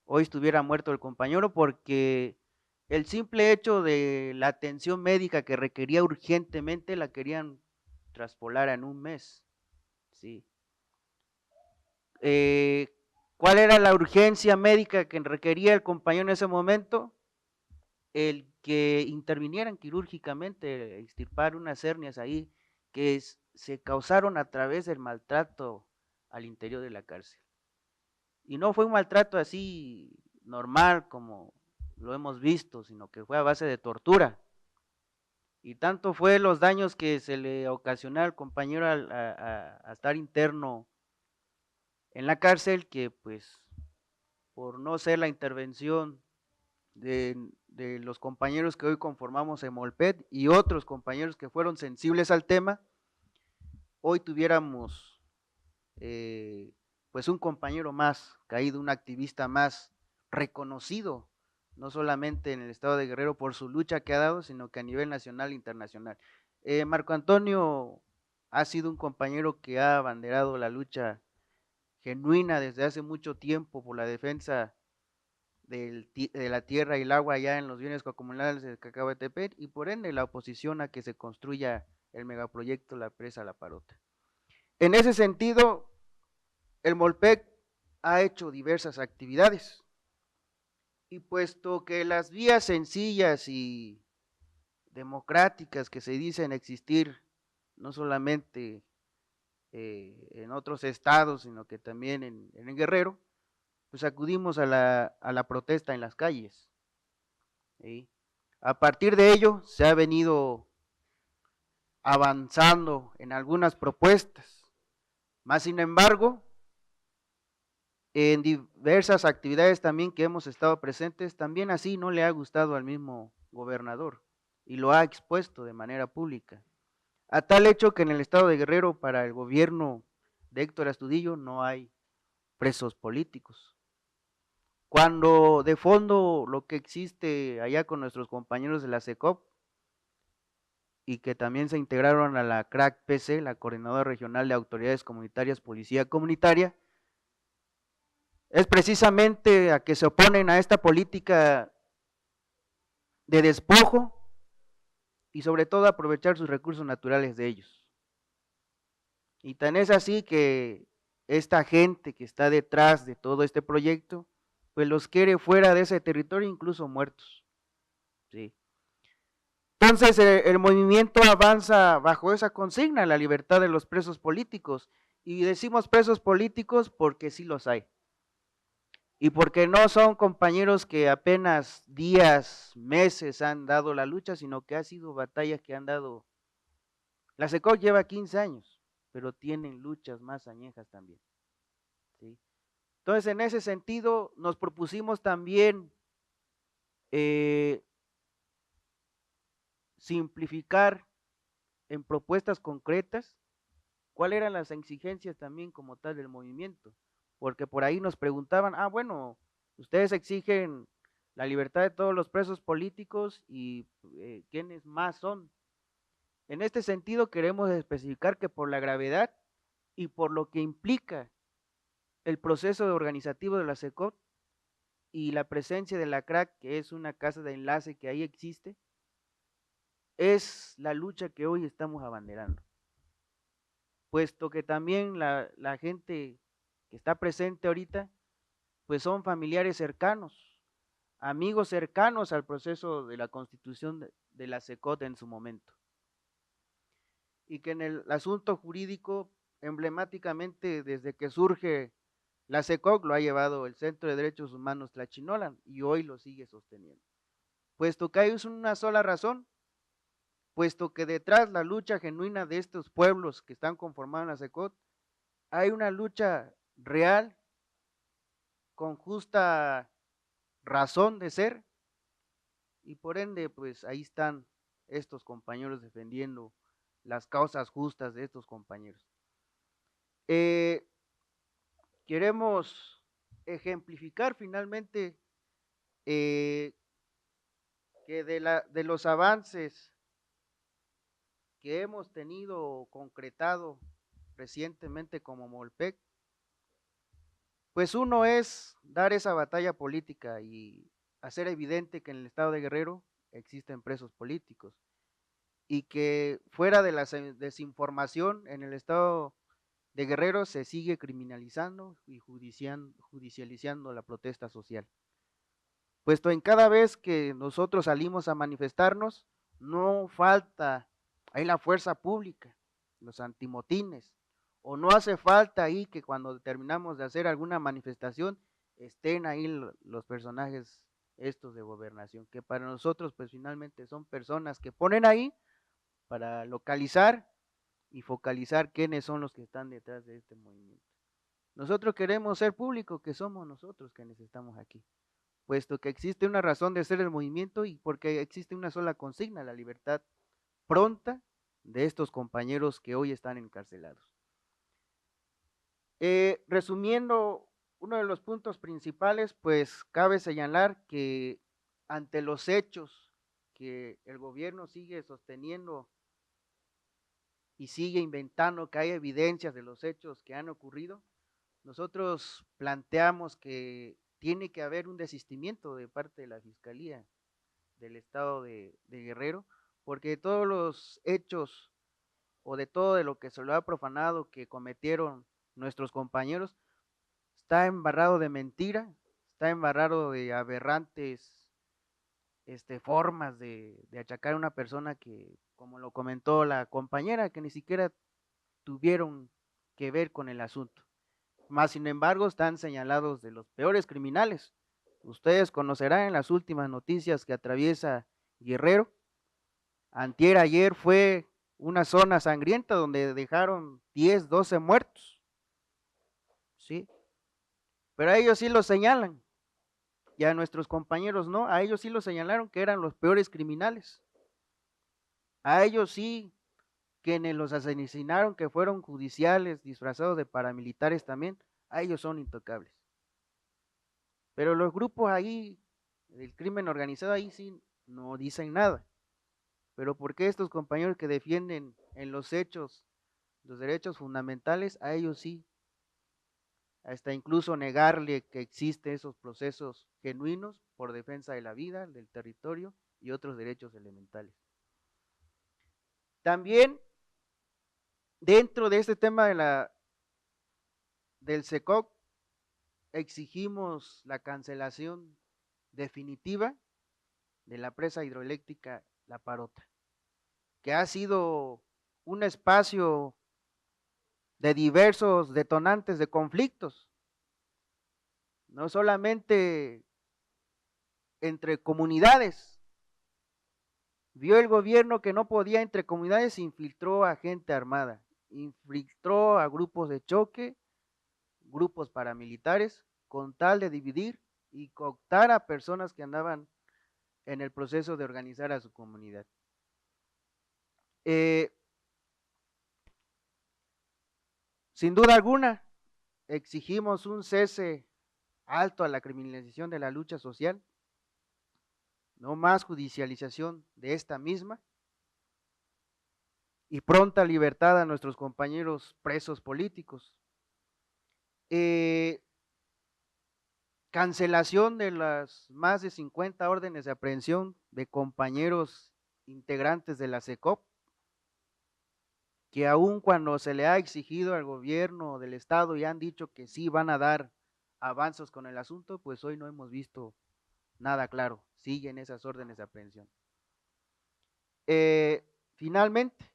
el compañero, porque el simple hecho de la atención médica que requería urgentemente la querían traspolar en un mes, ¿sí? ¿Cuál era la urgencia médica que requería el compañero en ese momento? El que intervinieran quirúrgicamente, extirpar unas hernias ahí que se causaron a través del maltrato al interior de la cárcel. Y no fue un maltrato así normal como lo hemos visto, sino que fue a base de tortura. Y tanto fue los daños que se le ocasionó al compañero a estar interno en la cárcel, que pues por no ser la intervención de los compañeros que hoy conformamos en Molpec y otros compañeros que fueron sensibles al tema, hoy tuviéramos pues pues un compañero más caído, un activista más reconocido, no solamente en el estado de Guerrero por su lucha que ha dado, sino que a nivel nacional e internacional. Marco Antonio ha sido un compañero que ha abanderado la lucha genuina desde hace mucho tiempo por la defensa de la tierra y el agua allá en los bienes comunales de Cacahuetepec y por ende la oposición a que se construya el megaproyecto La Presa La Parota. En ese sentido, el Molpec ha hecho diversas actividades y puesto que las vías sencillas y democráticas que se dicen existir no solamente en otros estados, sino que también en Guerrero, pues acudimos a la protesta en las calles. ¿Sí? A partir de ello se ha venido avanzando en algunas propuestas, más sin embargo, en diversas actividades también que hemos estado presentes, también así no le ha gustado al mismo gobernador y lo ha expuesto de manera pública. A tal hecho que en el estado de Guerrero para el gobierno de Héctor Astudillo no hay presos políticos. Cuando de fondo lo que existe allá con nuestros compañeros de la SECOP y que también se integraron a la CRAC-PC, la Coordinadora Regional de Autoridades Comunitarias Policía Comunitaria, es precisamente a que se oponen a esta política de despojo y sobre todo aprovechar sus recursos naturales de ellos. Y tan es así que esta gente que está detrás de todo este proyecto, pues los quiere fuera de ese territorio, incluso muertos. ¿Sí? Entonces el movimiento avanza bajo esa consigna, la libertad de los presos políticos. Y decimos presos políticos porque sí los hay. Y porque no son compañeros que apenas días, meses han dado la lucha, sino que ha sido batallas que han dado. La SECOP lleva 15 años, pero tienen luchas más añejas también. ¿Sí? Entonces, en ese sentido, nos propusimos también simplificar en propuestas concretas cuáles eran las exigencias también como tal del movimiento, porque por ahí nos preguntaban, bueno, ustedes exigen la libertad de todos los presos políticos y ¿quiénes más son? En este sentido queremos especificar que por la gravedad y por lo que implica el proceso organizativo de la SECOP y la presencia de la CRAC, que es una casa de enlace que ahí existe, es la lucha que hoy estamos abanderando. Puesto que también la gente que está presente ahorita, pues son familiares cercanos, amigos cercanos al proceso de la constitución de la SECOT en su momento. Y que en el asunto jurídico, emblemáticamente desde que surge la SECOC lo ha llevado el Centro de Derechos Humanos Tlachinolan y hoy lo sigue sosteniendo. Puesto que hay una sola razón, puesto que detrás la lucha genuina de estos pueblos que están conformados en la SECOT, hay una lucha real, con justa razón de ser, y por ende, pues ahí están estos compañeros defendiendo las causas justas de estos compañeros. Queremos ejemplificar finalmente que de los avances que hemos tenido concretado recientemente como Molpec, pues uno es dar esa batalla política y hacer evidente que en el estado de Guerrero existen presos políticos y que fuera de la desinformación en el estado de Guerrero se sigue criminalizando y judicializando la protesta social. Puesto en cada vez que nosotros salimos a manifestarnos, no falta ahí la fuerza pública, los antimotines, o no hace falta ahí que cuando terminamos de hacer alguna manifestación estén ahí los personajes estos de gobernación, que para nosotros pues finalmente son personas que ponen ahí para localizar y focalizar quiénes son los que están detrás de este movimiento. Nosotros queremos ser público, que somos nosotros quienes estamos aquí, puesto que existe una razón de ser el movimiento y porque existe una sola consigna, la libertad pronta de estos compañeros que hoy están encarcelados. Resumiendo, uno de los puntos principales, pues cabe señalar que ante los hechos que el gobierno sigue sosteniendo y sigue inventando que hay evidencias de los hechos que han ocurrido, nosotros planteamos que tiene que haber un desistimiento de parte de la Fiscalía del Estado de Guerrero, porque de todos los hechos o de todo de lo que se lo ha profanado que cometieron nuestros compañeros, está embarrado de mentira, está embarrado de aberrantes formas de achacar a una persona que, como lo comentó la compañera, que ni siquiera tuvieron que ver con el asunto. Más sin embargo, están señalados de los peores criminales. Ustedes conocerán en las últimas noticias que atraviesa Guerrero. Antier ayer fue una zona sangrienta donde dejaron 10, 12 muertos. ¿Sí? Pero a ellos sí lo señalan. Y a nuestros compañeros no, a ellos sí lo señalaron que eran los peores criminales. A ellos sí, quienes los asesinaron, que fueron judiciales, disfrazados de paramilitares también, a ellos son intocables. Pero los grupos ahí, del crimen organizado ahí sí no dicen nada. Pero ¿por qué estos compañeros que defienden en los hechos los derechos fundamentales, a ellos sí? Hasta incluso negarle que existen esos procesos genuinos por defensa de la vida, del territorio y otros derechos elementales. También dentro de este tema del SECOC exigimos la cancelación definitiva de la presa hidroeléctrica La Parota, que ha sido un espacio de diversos detonantes de conflictos, no solamente entre comunidades. Vio el gobierno que no podía entre comunidades, infiltró a gente armada, infiltró a grupos de choque, grupos paramilitares, con tal de dividir y cooptar a personas que andaban en el proceso de organizar a su comunidad. Sin duda alguna, exigimos un cese alto a la criminalización de la lucha social, no más judicialización de esta misma y pronta libertad a nuestros compañeros presos políticos. Cancelación de las más de 50 órdenes de aprehensión de compañeros integrantes de la SECOP, que aun cuando se le ha exigido al gobierno del estado y han dicho que sí van a dar avances con el asunto, pues hoy no hemos visto nada claro, siguen esas órdenes de aprehensión. Finalmente,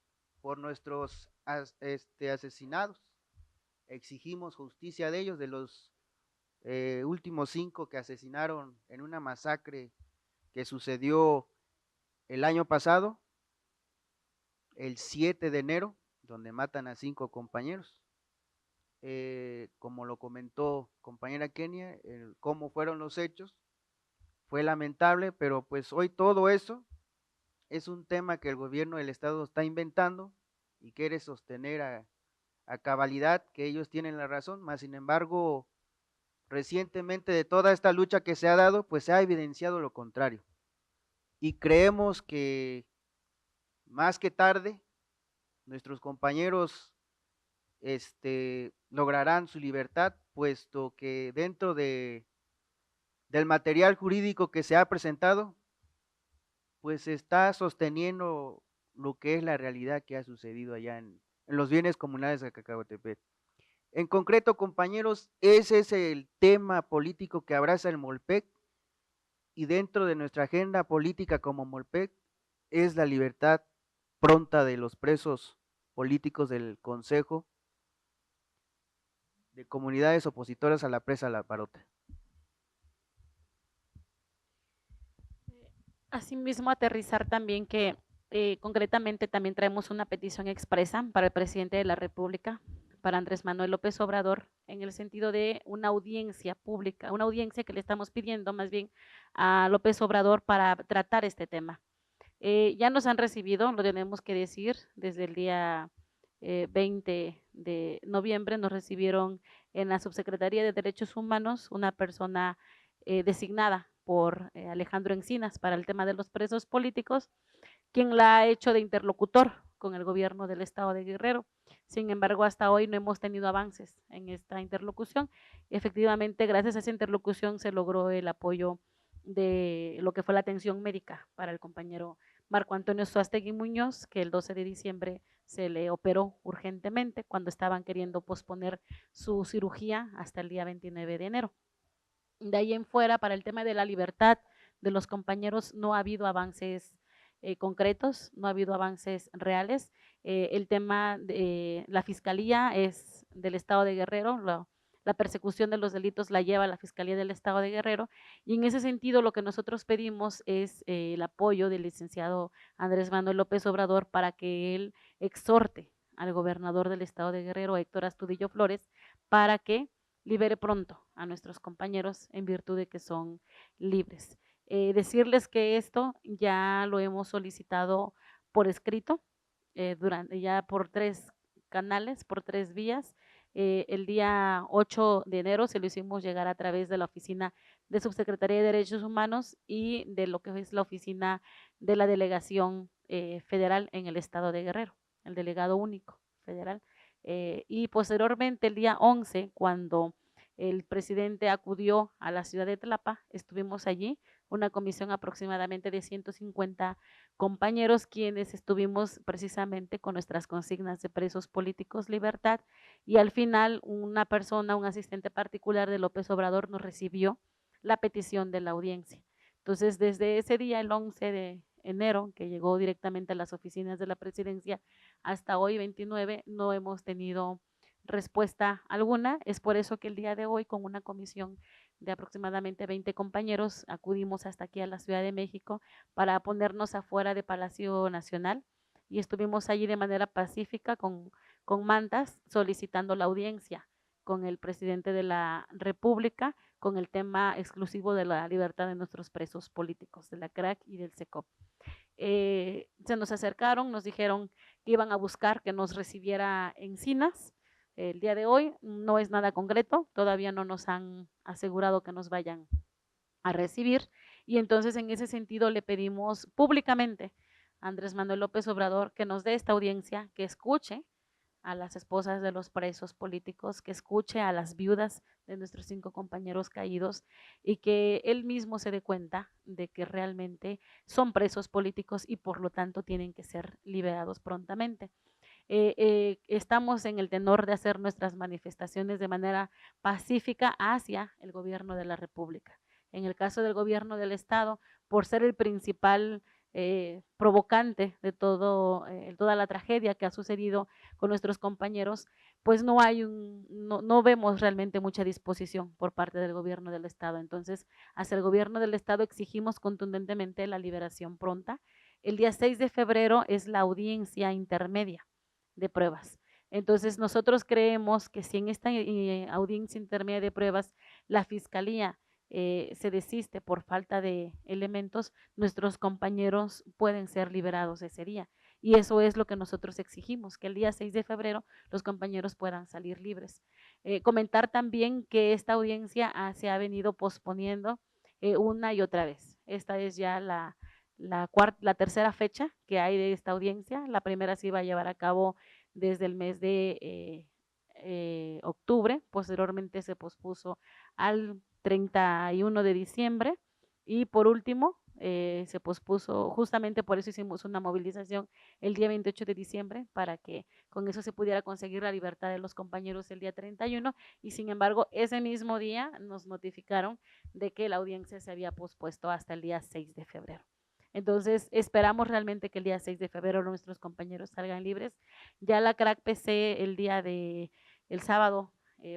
por nuestros asesinados, exigimos justicia de ellos, de los últimos 5 que asesinaron en una masacre que sucedió el año pasado, el 7 de enero, donde matan a 5 compañeros. Como lo comentó compañera Kenia, cómo fueron los hechos, fue lamentable, pero pues hoy todo eso es un tema que el gobierno del estado está inventando y quiere sostener a cabalidad que ellos tienen la razón, más sin embargo, recientemente de toda esta lucha que se ha dado, pues se ha evidenciado lo contrario. Y creemos que más que tarde, nuestros compañeros lograrán su libertad, puesto que dentro del material jurídico que se ha presentado, pues está sosteniendo lo que es la realidad que ha sucedido allá en los bienes comunales de Cacahuatepec. En concreto, compañeros, ese es el tema político que abraza el MOLPEC, y dentro de nuestra agenda política como MOLPEC es la libertad pronta de los presos políticos del Consejo de Comunidades Opositoras a la presa La Parota. Asimismo, aterrizar también que concretamente también traemos una petición expresa para el presidente de la República, para Andrés Manuel López Obrador, en el sentido de una audiencia pública, una audiencia que le estamos pidiendo más bien a López Obrador para tratar este tema. Ya nos han recibido, lo tenemos que decir, desde el día 20 de noviembre nos recibieron en la Subsecretaría de Derechos Humanos una persona designada por Alejandro Encinas para el tema de los presos políticos, quien la ha hecho de interlocutor con el gobierno del estado de Guerrero. Sin embargo, hasta hoy no hemos tenido avances en esta interlocución. Efectivamente, gracias a esa interlocución se logró el apoyo de lo que fue la atención médica para el compañero Marco Antonio Suástegui Muñoz, que el 12 de diciembre se le operó urgentemente cuando estaban queriendo posponer su cirugía hasta el día 29 de enero. De ahí en fuera, para el tema de la libertad de los compañeros, no ha habido avances concretos, no ha habido avances reales. El tema de la Fiscalía es del Estado de Guerrero, la persecución de los delitos la lleva la Fiscalía del Estado de Guerrero, y en ese sentido lo que nosotros pedimos es el apoyo del licenciado Andrés Manuel López Obrador para que él exhorte al gobernador del Estado de Guerrero, Héctor Astudillo Flores, para que libere pronto a nuestros compañeros en virtud de que son libres. Decirles que esto ya lo hemos solicitado por escrito, ya por 3 canales, por 3 vías. El día 8 de enero se lo hicimos llegar a través de la Oficina de Subsecretaría de Derechos Humanos y de lo que es la oficina de la Delegación Federal en el Estado de Guerrero, el delegado único federal. Y posteriormente, el día 11, cuando el presidente acudió a la ciudad de Tlapa, estuvimos allí, una comisión aproximadamente de 150 compañeros, quienes estuvimos precisamente con nuestras consignas de presos políticos, libertad, y al final una persona, un asistente particular de López Obrador, nos recibió la petición de la audiencia. Entonces, desde ese día, el 11 de enero, que llegó directamente a las oficinas de la presidencia, hasta hoy 29, no hemos tenido respuesta alguna. Es por eso que el día de hoy, con una comisión de aproximadamente 20 compañeros, acudimos hasta aquí a la Ciudad de México para ponernos afuera de Palacio Nacional, y estuvimos allí de manera pacífica con mantas solicitando la audiencia con el presidente de la República con el tema exclusivo de la libertad de nuestros presos políticos, de la CRAC y del SECOP. Se nos acercaron, nos dijeron que iban a buscar que nos recibiera Encinas. El día de hoy no es nada concreto, todavía no nos han asegurado que nos vayan a recibir, y entonces en ese sentido le pedimos públicamente a Andrés Manuel López Obrador que nos dé esta audiencia, que escuche a las esposas de los presos políticos, que escuche a las viudas de nuestros 5 compañeros caídos, y que él mismo se dé cuenta de que realmente son presos políticos y por lo tanto tienen que ser liberados prontamente. Estamos en el tenor de hacer nuestras manifestaciones de manera pacífica hacia el gobierno de la República. En el caso del gobierno del Estado, por ser el principal provocante de toda la tragedia que ha sucedido con nuestros compañeros, pues no vemos realmente mucha disposición por parte del gobierno del Estado. Entonces, hacia el gobierno del Estado exigimos contundentemente la liberación pronta. El día 6 de febrero es la audiencia intermedia de pruebas. Entonces, nosotros creemos que si en esta audiencia intermedia de pruebas la Fiscalía se desiste por falta de elementos, nuestros compañeros pueden ser liberados ese día. Y eso es lo que nosotros exigimos, que el día 6 de febrero los compañeros puedan salir libres. Comentar también que esta audiencia se ha venido posponiendo una y otra vez. Esta es ya la tercera fecha que hay de esta audiencia. La primera se iba a llevar a cabo desde el mes de octubre, posteriormente se pospuso al 31 de diciembre, y por último se pospuso, justamente por eso hicimos una movilización el día 28 de diciembre, para que con eso se pudiera conseguir la libertad de los compañeros el día 31, y sin embargo ese mismo día nos notificaron de que la audiencia se había pospuesto hasta el día 6 de febrero. Entonces, esperamos realmente que el día 6 de febrero nuestros compañeros salgan libres. Ya la CRAC PC el sábado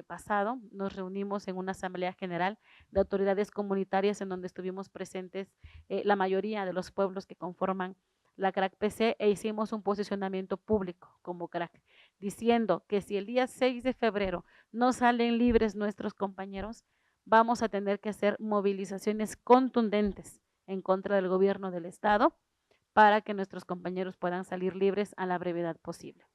pasado nos reunimos en una asamblea general de autoridades comunitarias en donde estuvimos presentes la mayoría de los pueblos que conforman la CRAC PC, e hicimos un posicionamiento público como CRAC, diciendo que si el día 6 de febrero no salen libres nuestros compañeros, vamos a tener que hacer movilizaciones contundentes en contra del gobierno del Estado para que nuestros compañeros puedan salir libres a la brevedad posible.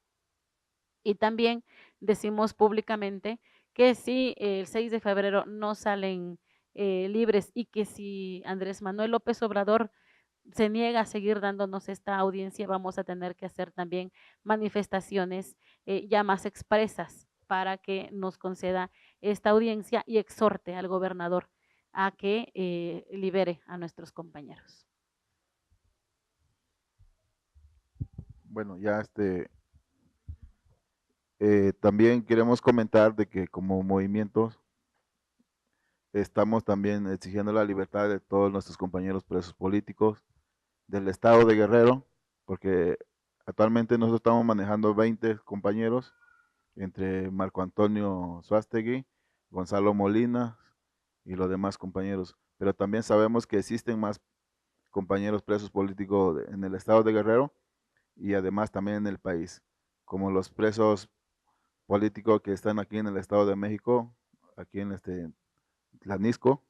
Y también decimos públicamente que si el 6 de febrero no salen libres y que si Andrés Manuel López Obrador se niega a seguir dándonos esta audiencia, vamos a tener que hacer también manifestaciones ya más expresas para que nos conceda esta audiencia y exhorte al gobernador a que libere a nuestros compañeros. Bueno, ya también queremos comentar de que como movimientos estamos también exigiendo la libertad de todos nuestros compañeros presos políticos del estado de Guerrero, porque actualmente nosotros estamos manejando 20 compañeros entre Marco Antonio Suástegui, Gonzalo Molina y los demás compañeros, pero también sabemos que existen más compañeros presos políticos en el estado de Guerrero y además también en el país, como los presos políticos que están aquí en el Estado de México, aquí en Tlanisco,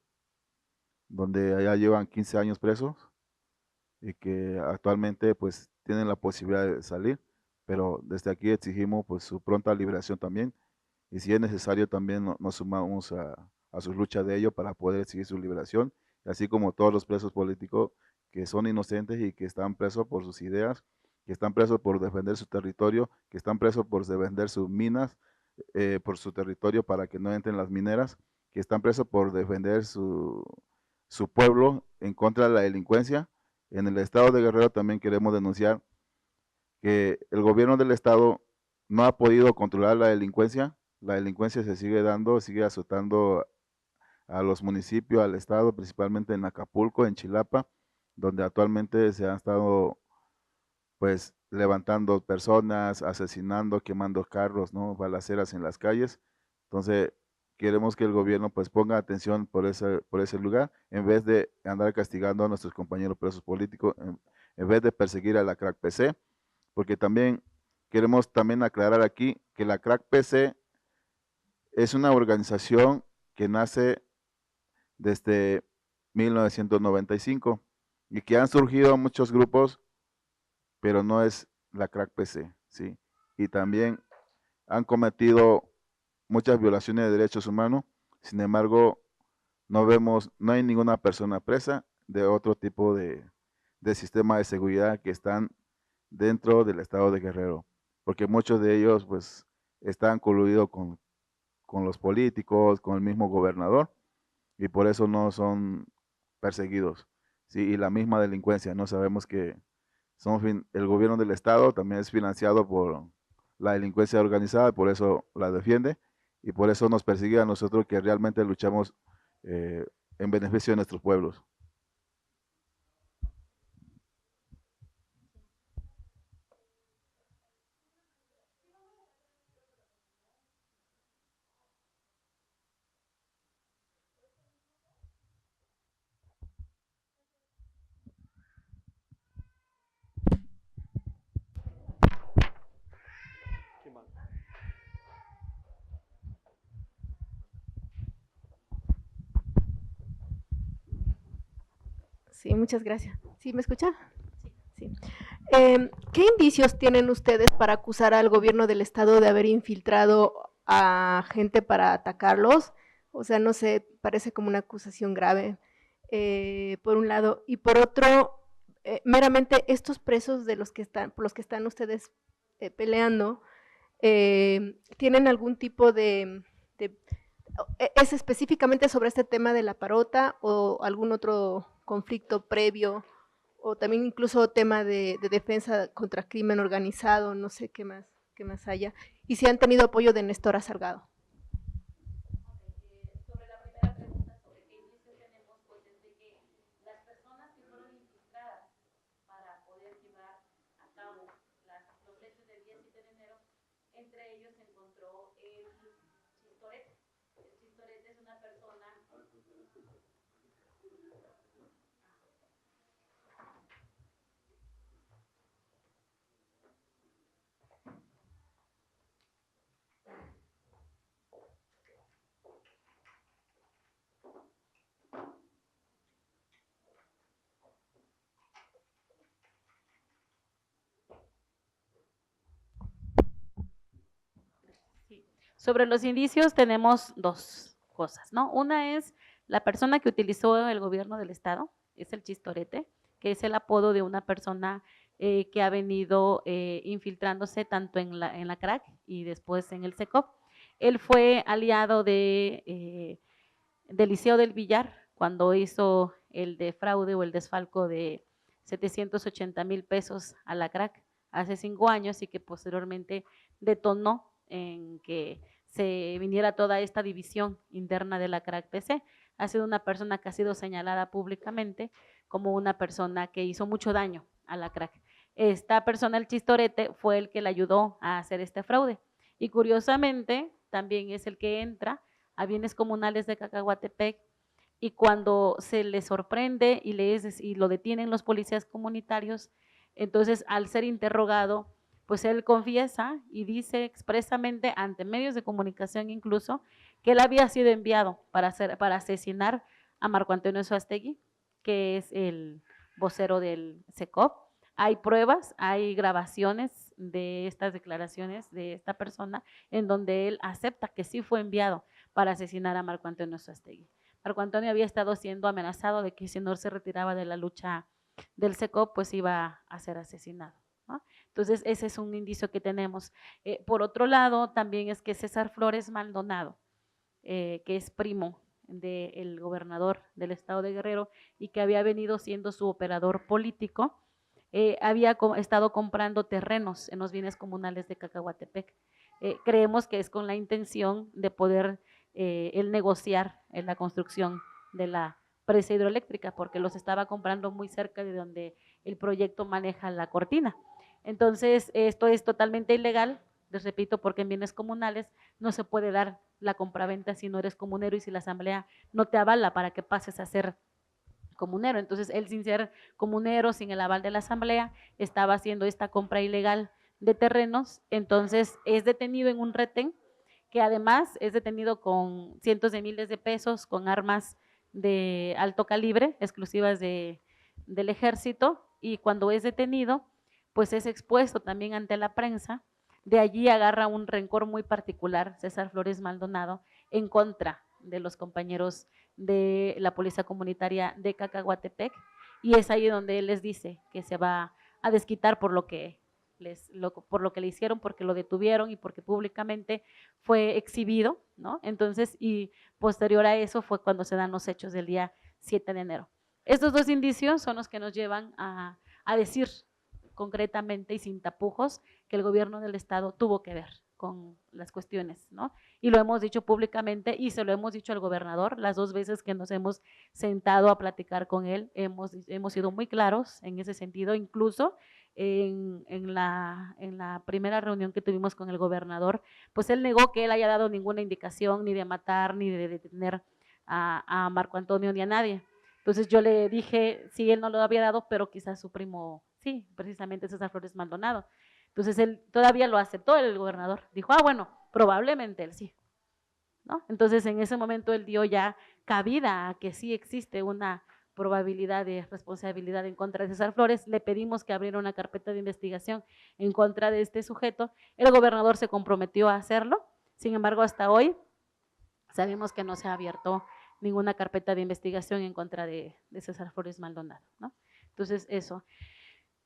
donde allá llevan 15 años presos y que actualmente pues tienen la posibilidad de salir, pero desde aquí exigimos pues su pronta liberación también y si es necesario también nos sumamos a sus luchas de ello para poder exigir su liberación, así como todos los presos políticos que son inocentes y que están presos por sus ideas, que están presos por defender su territorio, que están presos por defender sus minas, por su territorio para que no entren las mineras, que están presos por defender su pueblo en contra de la delincuencia. En el estado de Guerrero también queremos denunciar que el gobierno del estado no ha podido controlar la delincuencia se sigue dando, sigue azotando a los municipios, al estado, principalmente en Acapulco, en Chilapa, donde actualmente se han estado pues levantando personas, asesinando, quemando carros, ¿no? Balaceras en las calles. Entonces, queremos que el gobierno pues ponga atención por ese lugar, en vez de andar castigando a nuestros compañeros presos políticos, en vez de perseguir a la crack PC, porque también queremos también aclarar aquí que la crack PC es una organización que nace desde 1995 y que han surgido muchos grupos, pero no es la crack PC, ¿sí? Y también han cometido muchas violaciones de derechos humanos, sin embargo, no hay ninguna persona presa de otro tipo de sistema de seguridad que están dentro del estado de Guerrero, porque muchos de ellos pues están coludidos con los políticos, con el mismo gobernador, y por eso no son perseguidos. Sí, y la misma delincuencia, no sabemos que el gobierno del estado también es financiado por la delincuencia organizada, y por eso la defiende y por eso nos persigue a nosotros que realmente luchamos eh, en beneficio de nuestros pueblos. Sí, muchas gracias. ¿Sí me escucha? Sí. ¿Qué indicios tienen ustedes para acusar al gobierno del estado de haber infiltrado a gente para atacarlos? O sea, no sé, parece como una acusación grave, por un lado. Y por otro, meramente estos presos por los que están ustedes peleando, ¿tienen algún tipo es específicamente sobre este tema de la parota o algún otro conflicto previo o también incluso tema de defensa contra crimen organizado, no sé qué más haya, y si han tenido apoyo de Néstor Salgado? Sobre la primera pregunta, sobre qué indicios tenemos, pues desde que las personas que fueron infiltradas para poder llevar a cabo los hechos del día 7 de enero, entre ellos se encontró el Chistorete. El Chistorete es una persona Sobre los indicios tenemos dos cosas, ¿no? Una es la persona que utilizó el gobierno del estado, es el Chistorete, que es el apodo de una persona que ha venido infiltrándose tanto en la CRAC y después en el SECOP. Él fue aliado de Liceo del Villar cuando hizo el defraude o el desfalco de 780,000 pesos a la CRAC hace 5 años y que posteriormente detonó en que se viniera toda esta división interna de la CRAC PC. Ha sido una persona que ha sido señalada públicamente como una persona que hizo mucho daño a la CRAC. Esta persona, el Chistorete, fue el que le ayudó a hacer este fraude y curiosamente también es el que entra a bienes comunales de Cacahuatepec y cuando se le sorprende y lo detienen los policías comunitarios, entonces al ser interrogado, pues él confiesa y dice expresamente ante medios de comunicación incluso que él había sido enviado para asesinar a Marco Antonio Suástegui, que es el vocero del SECOP. Hay pruebas, hay grabaciones de estas declaraciones de esta persona en donde él acepta que sí fue enviado para asesinar a Marco Antonio Suástegui. Marco Antonio había estado siendo amenazado de que si no se retiraba de la lucha del SECOP, pues iba a ser asesinado, ¿no? Entonces, ese es un indicio que tenemos. Por otro lado, también es que César Flores Maldonado, que es primo del gobernador del estado de Guerrero y que había venido siendo su operador político, había estado comprando terrenos en los bienes comunales de Cacahuatepec. Creemos que es con la intención de poder el negociar en la construcción de la presa hidroeléctrica, porque los estaba comprando muy cerca de donde el proyecto maneja la cortina. Entonces, esto es totalmente ilegal, les repito, porque en bienes comunales no se puede dar la compraventa si no eres comunero y si la asamblea no te avala para que pases a ser comunero. Entonces, él sin ser comunero, sin el aval de la asamblea, estaba haciendo esta compra ilegal de terrenos, entonces es detenido en un retén que además es detenido con cientos de miles de pesos, con armas de alto calibre, exclusivas del ejército, y cuando es detenido, pues es expuesto también ante la prensa. De allí agarra un rencor muy particular César Flores Maldonado en contra de los compañeros de la Policía Comunitaria de Cacahuatepec, y es ahí donde él les dice que se va a desquitar por lo que le hicieron, porque lo detuvieron y porque públicamente fue exhibido, ¿no? Entonces, y posterior a eso fue cuando se dan los hechos del día 7 de enero. Estos dos indicios son los que nos llevan a decir concretamente y sin tapujos que el gobierno del estado tuvo que ver con las cuestiones, ¿no? Y lo hemos dicho públicamente y se lo hemos dicho al gobernador las 2 veces que nos hemos sentado a platicar con él, hemos sido muy claros en ese sentido, incluso en la primera reunión que tuvimos con el gobernador, pues él negó que él haya dado ninguna indicación ni de matar ni de detener a Marco Antonio ni a nadie. Entonces yo le dije, sí, él no lo había dado, pero quizás su primo, sí, precisamente César Flores Maldonado. Entonces él todavía lo aceptó, el gobernador. Dijo, bueno, probablemente él sí, ¿no? Entonces en ese momento él dio ya cabida a que sí existe una probabilidad de responsabilidad en contra de César Flores. Le pedimos que abriera una carpeta de investigación en contra de este sujeto. El gobernador se comprometió a hacerlo. Sin embargo, hasta hoy sabemos que no se ha abierto ninguna carpeta de investigación en contra de César Flores Maldonado, ¿no? Entonces, eso.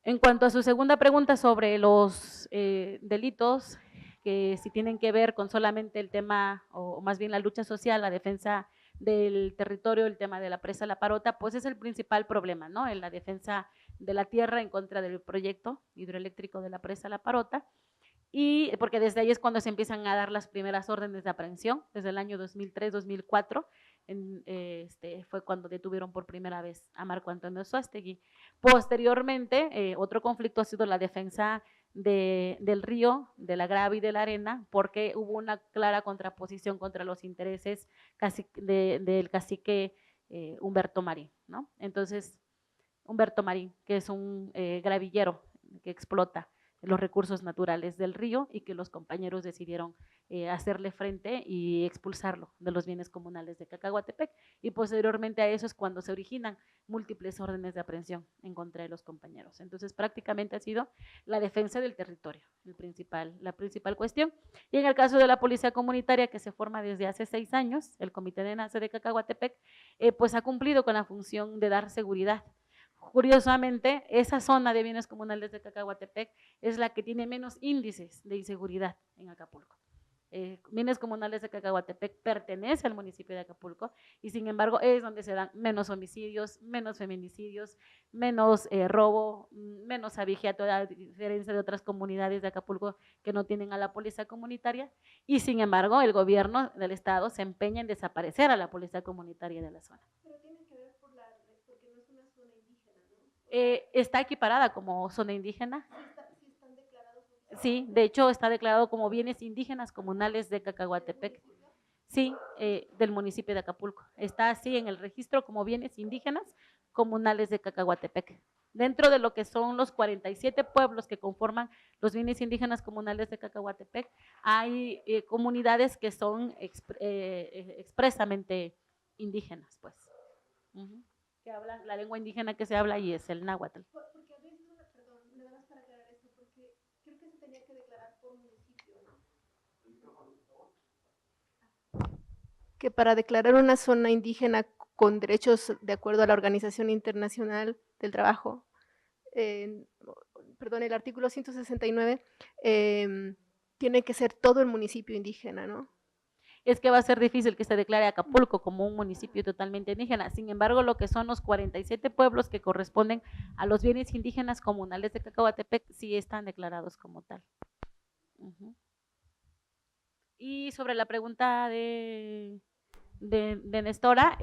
En cuanto a su segunda pregunta sobre los delitos que si tienen que ver con solamente el tema, o más bien la lucha social, la defensa del territorio, el tema de la presa La Parota, pues es el principal problema, ¿no? En la defensa de la tierra en contra del proyecto hidroeléctrico de la presa La Parota, y porque desde ahí es cuando se empiezan a dar las primeras órdenes de aprehensión, desde el año 2003-2004, fue cuando detuvieron por primera vez a Marco Antonio Suástegui. Posteriormente, otro conflicto ha sido la defensa del río, del agravio y de la arena, porque hubo una clara contraposición contra los intereses del cacique Humberto Marín, ¿no? Entonces, Humberto Marín, que es un gravillero que explota los recursos naturales del río y que los compañeros decidieron hacerle frente y expulsarlo de los bienes comunales de Cacahuatepec, y posteriormente a eso es cuando se originan múltiples órdenes de aprehensión en contra de los compañeros. Entonces prácticamente ha sido la defensa del territorio la principal cuestión. Y en el caso de la policía comunitaria, que se forma desde hace 6 años, el Comité de Enlace de Cacahuatepec, pues ha cumplido con la función de dar seguridad. Curiosamente, esa zona de bienes comunales de Cacahuatepec es la que tiene menos índices de inseguridad en Acapulco. Bienes comunales de Cacahuatepec pertenece al municipio de Acapulco y sin embargo es donde se dan menos homicidios, menos feminicidios, menos robo, menos abigeato, a diferencia de otras comunidades de Acapulco que no tienen a la policía comunitaria, y sin embargo el gobierno del estado se empeña en desaparecer a la policía comunitaria de la zona. Pero tiene que ver porque no es una zona indígena, ¿no? Está equiparada como zona indígena. Sí están declarados. Sí, de hecho está declarado como bienes indígenas comunales de Cacahuatepec. Sí, del municipio de Acapulco. Está así en el registro como bienes indígenas comunales de Cacahuatepec. Dentro de lo que son los 47 pueblos que conforman los bienes indígenas comunales de Cacahuatepec, hay comunidades que son expresamente indígenas, pues. Que hablan, la lengua indígena que se habla ahí es el náhuatl. Porque a veces, perdón, nada más para aclarar esto, porque creo que se tenía que declarar por municipio, ¿no? Que para declarar una zona indígena con derechos de acuerdo a la Organización Internacional del Trabajo, perdón, el artículo 169, tiene que ser todo el municipio indígena, ¿no? Es que va a ser difícil que se declare Acapulco como un municipio totalmente indígena. Sin embargo, lo que son los 47 pueblos que corresponden a los bienes indígenas comunales de Cacahuatepec sí están declarados como tal. Y sobre la pregunta de Nestora,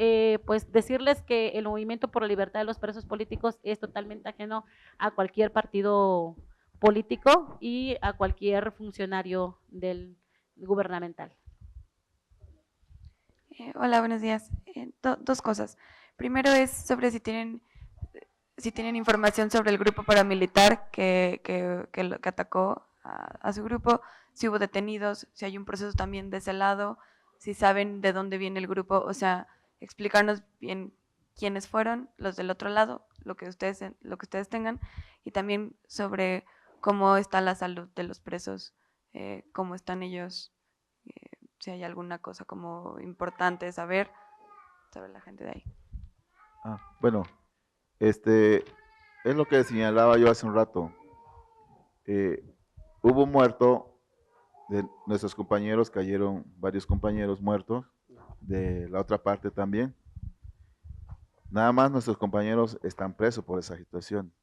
pues decirles que el movimiento por la libertad de los presos políticos es totalmente ajeno a cualquier partido político y a cualquier funcionario del gubernamental. Hola, buenos días. Dos cosas. Primero es sobre si tienen información sobre el grupo paramilitar que atacó a su grupo, si hubo detenidos, si hay un proceso también de ese lado, si saben de dónde viene el grupo, o sea, explicarnos bien quiénes fueron los del otro lado, lo que ustedes tengan, y también sobre cómo está la salud de los presos, cómo están ellos, si hay alguna cosa como importante saber sobre la gente de ahí. Bueno, es lo que señalaba yo hace un rato. Hubo un muerto de nuestros compañeros, cayeron varios compañeros muertos, de la otra parte también. Nada más nuestros compañeros están presos por esa situación.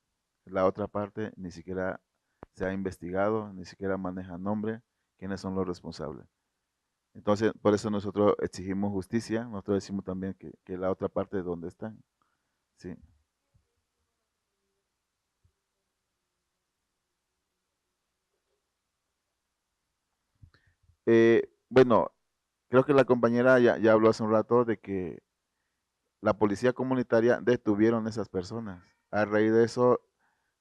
La otra parte ni siquiera se ha investigado, ni siquiera maneja nombre, quiénes son los responsables. Entonces, por eso nosotros exigimos justicia, nosotros decimos también que la otra parte de dónde están. Sí. Bueno, creo que la compañera ya habló hace un rato de que la policía comunitaria detuvieron a esas personas. A raíz de eso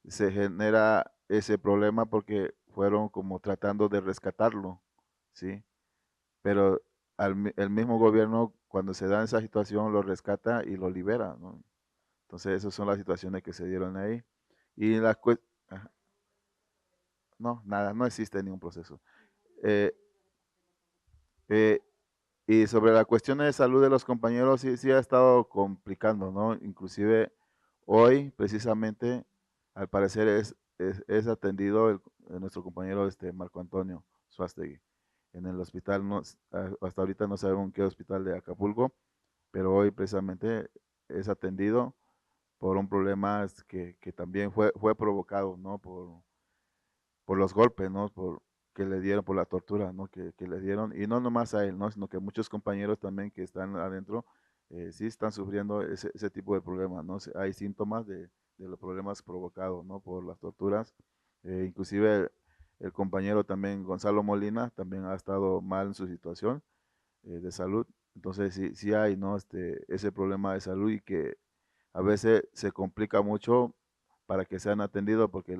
se genera ese problema porque fueron como tratando de rescatarlo, ¿sí? Pero el mismo gobierno, cuando se da esa situación, lo rescata y lo libera, ¿no? Entonces, esas son las situaciones que se dieron ahí. Y no, nada, no existe ningún proceso. Eh, eh, y sobre la cuestión de salud de los compañeros, sí ha estado complicando, ¿no? Inclusive hoy, precisamente, al parecer es atendido nuestro compañero Marco Antonio Suástegui en el hospital, hasta ahorita no sabemos en qué hospital de Acapulco, pero hoy precisamente es atendido por un problema que también fue provocado, ¿no? Por los golpes, ¿no? Que le dieron, por la tortura, ¿no? Que le dieron, y no nomás a él, ¿no? Sino que muchos compañeros también que están adentro sí están sufriendo ese tipo de problemas, ¿no? Hay síntomas de los problemas provocados, ¿no? Por las torturas. Inclusive el compañero también, Gonzalo Molina, también ha estado mal en su situación de salud. Entonces sí hay, ¿no? Ese problema de salud y que a veces se complica mucho para que sean atendidos porque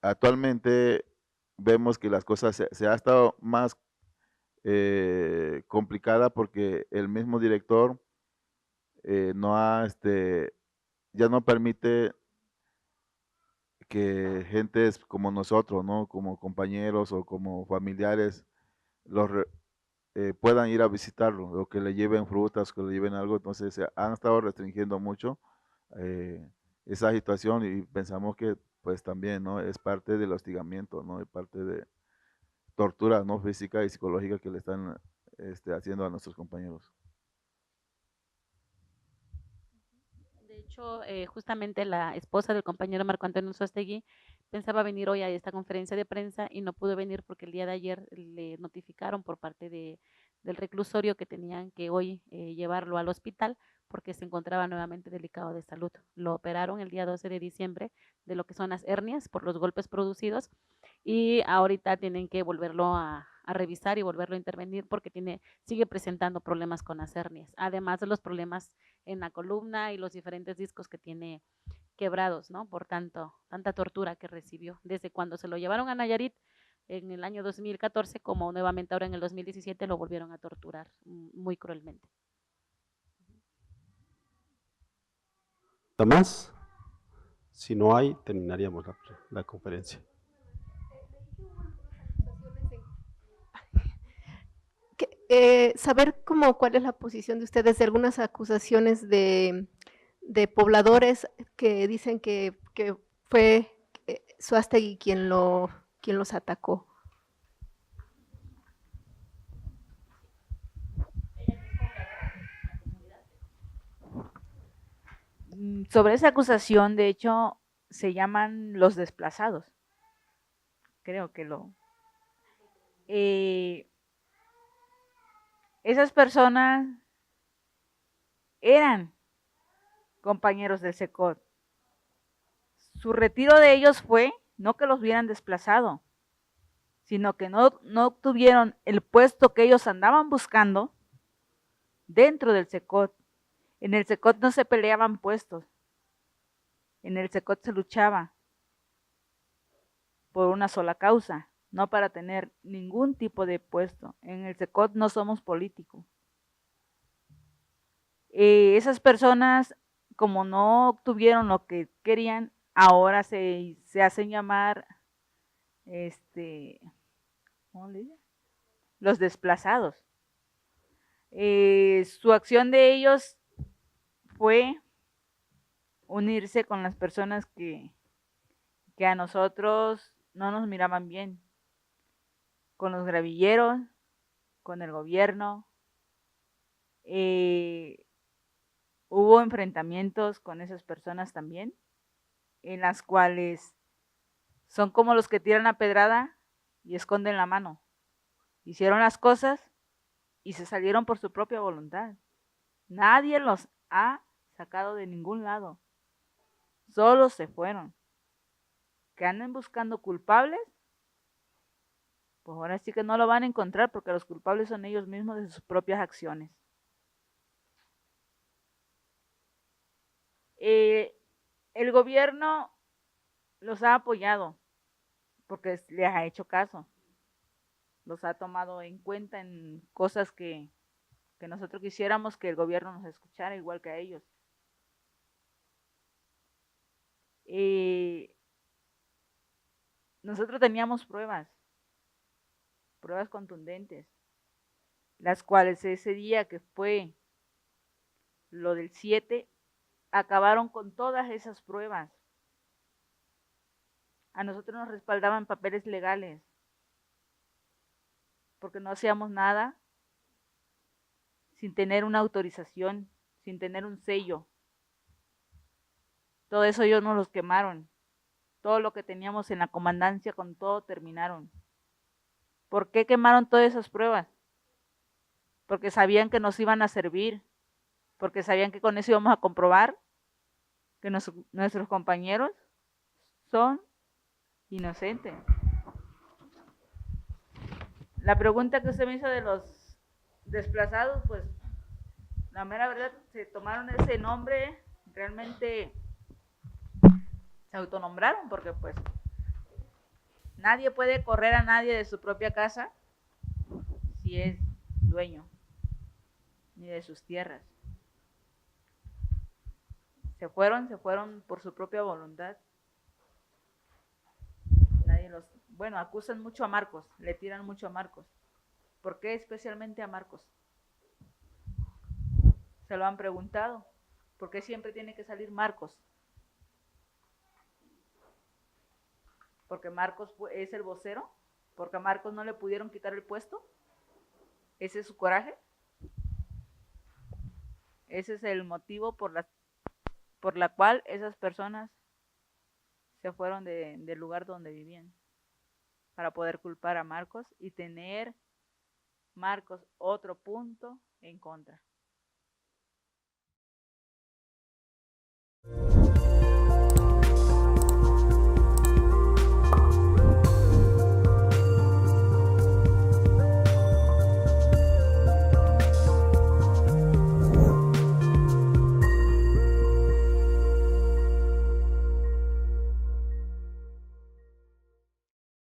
actualmente vemos que las cosas se ha estado más complicada porque el mismo director no ha, ya no permite que gentes como nosotros, ¿no? Como compañeros o como familiares, puedan ir a visitarlo, o que le lleven frutas, que le lleven algo. Entonces se han estado restringiendo mucho esa situación, y pensamos que pues también, ¿no? Es parte del hostigamiento, ¿no? Es parte de tortura, ¿no? Física y psicológica que le están haciendo a nuestros compañeros. De hecho, justamente la esposa del compañero Marco Antonio Sostegui pensaba venir hoy a esta conferencia de prensa y no pudo venir porque el día de ayer le notificaron por parte del reclusorio que tenían que hoy llevarlo al hospital porque se encontraba nuevamente delicado de salud. Lo operaron el día 12 de diciembre de lo que son las hernias por los golpes producidos, y ahorita tienen que volverlo a revisar y volverlo a intervenir porque sigue presentando problemas con las hernias, además de los problemas en la columna y los diferentes discos que tiene quebrados, ¿no? Por tanta tortura que recibió desde cuando se lo llevaron a Nayarit en el año 2014, como nuevamente ahora en el 2017 lo volvieron a torturar muy cruelmente. ¿Más? Si no hay, terminaríamos la conferencia. Saber cuál es la posición de ustedes de algunas acusaciones de pobladores que dicen que fue Suástegui quien los atacó. Sobre esa acusación, de hecho, se llaman los desplazados. Creo que esas personas eran compañeros del SECOT. Su retiro de ellos fue no que los hubieran desplazado, sino que no obtuvieron el puesto que ellos andaban buscando dentro del SECOT. En el SECOT no se peleaban puestos, en el SECOT se luchaba por una sola causa, no para tener ningún tipo de puesto. En el SECOT no somos políticos. Esas personas, como no obtuvieron lo que querían, ahora se hacen llamar ¿cómo le dice? Los desplazados. Su acción de ellos fue unirse con las personas que a nosotros no nos miraban bien, con los gravilleros, con el gobierno. Hubo enfrentamientos con esas personas también, en las cuales son como los que tiran la pedrada y esconden la mano. Hicieron las cosas y se salieron por su propia voluntad. Nadie los ha sacado de ningún lado. Solo se fueron. Que anden buscando culpables, pues ahora sí que no lo van a encontrar porque los culpables son ellos mismos de sus propias acciones. El gobierno los ha apoyado porque les ha hecho caso. Los ha tomado en cuenta en cosas que nosotros quisiéramos que el gobierno nos escuchara igual que a ellos. Nosotros teníamos pruebas contundentes, las cuales ese día que fue lo del 7, acabaron con todas esas pruebas. A nosotros nos respaldaban papeles legales, porque no hacíamos nada sin tener una autorización, sin tener un sello. Todo eso ellos nos los quemaron. Todo lo que teníamos en la comandancia, con todo terminaron. ¿Por qué quemaron todas esas pruebas? Porque sabían que nos iban a servir, porque sabían que con eso íbamos a comprobar que nuestros compañeros son inocentes. La pregunta que usted me hizo de los desplazados, pues la mera verdad, se tomaron ese nombre, realmente se autonombraron, porque pues Nadie puede correr a nadie de su propia casa si es dueño, ni de sus tierras. Se fueron por su propia voluntad. Nadie los, bueno, acusan mucho a Marcos, le tiran mucho a Marcos. ¿Por qué especialmente a Marcos? Se lo han preguntado. ¿Por qué siempre tiene que salir Marcos? ¿Porque Marcos es el vocero? ¿Porque a Marcos no le pudieron quitar el puesto? ¿Ese es su coraje? Ese es el motivo por la cual esas personas se fueron del lugar donde vivían, para poder culpar a Marcos y tener Marcos otro punto en contra.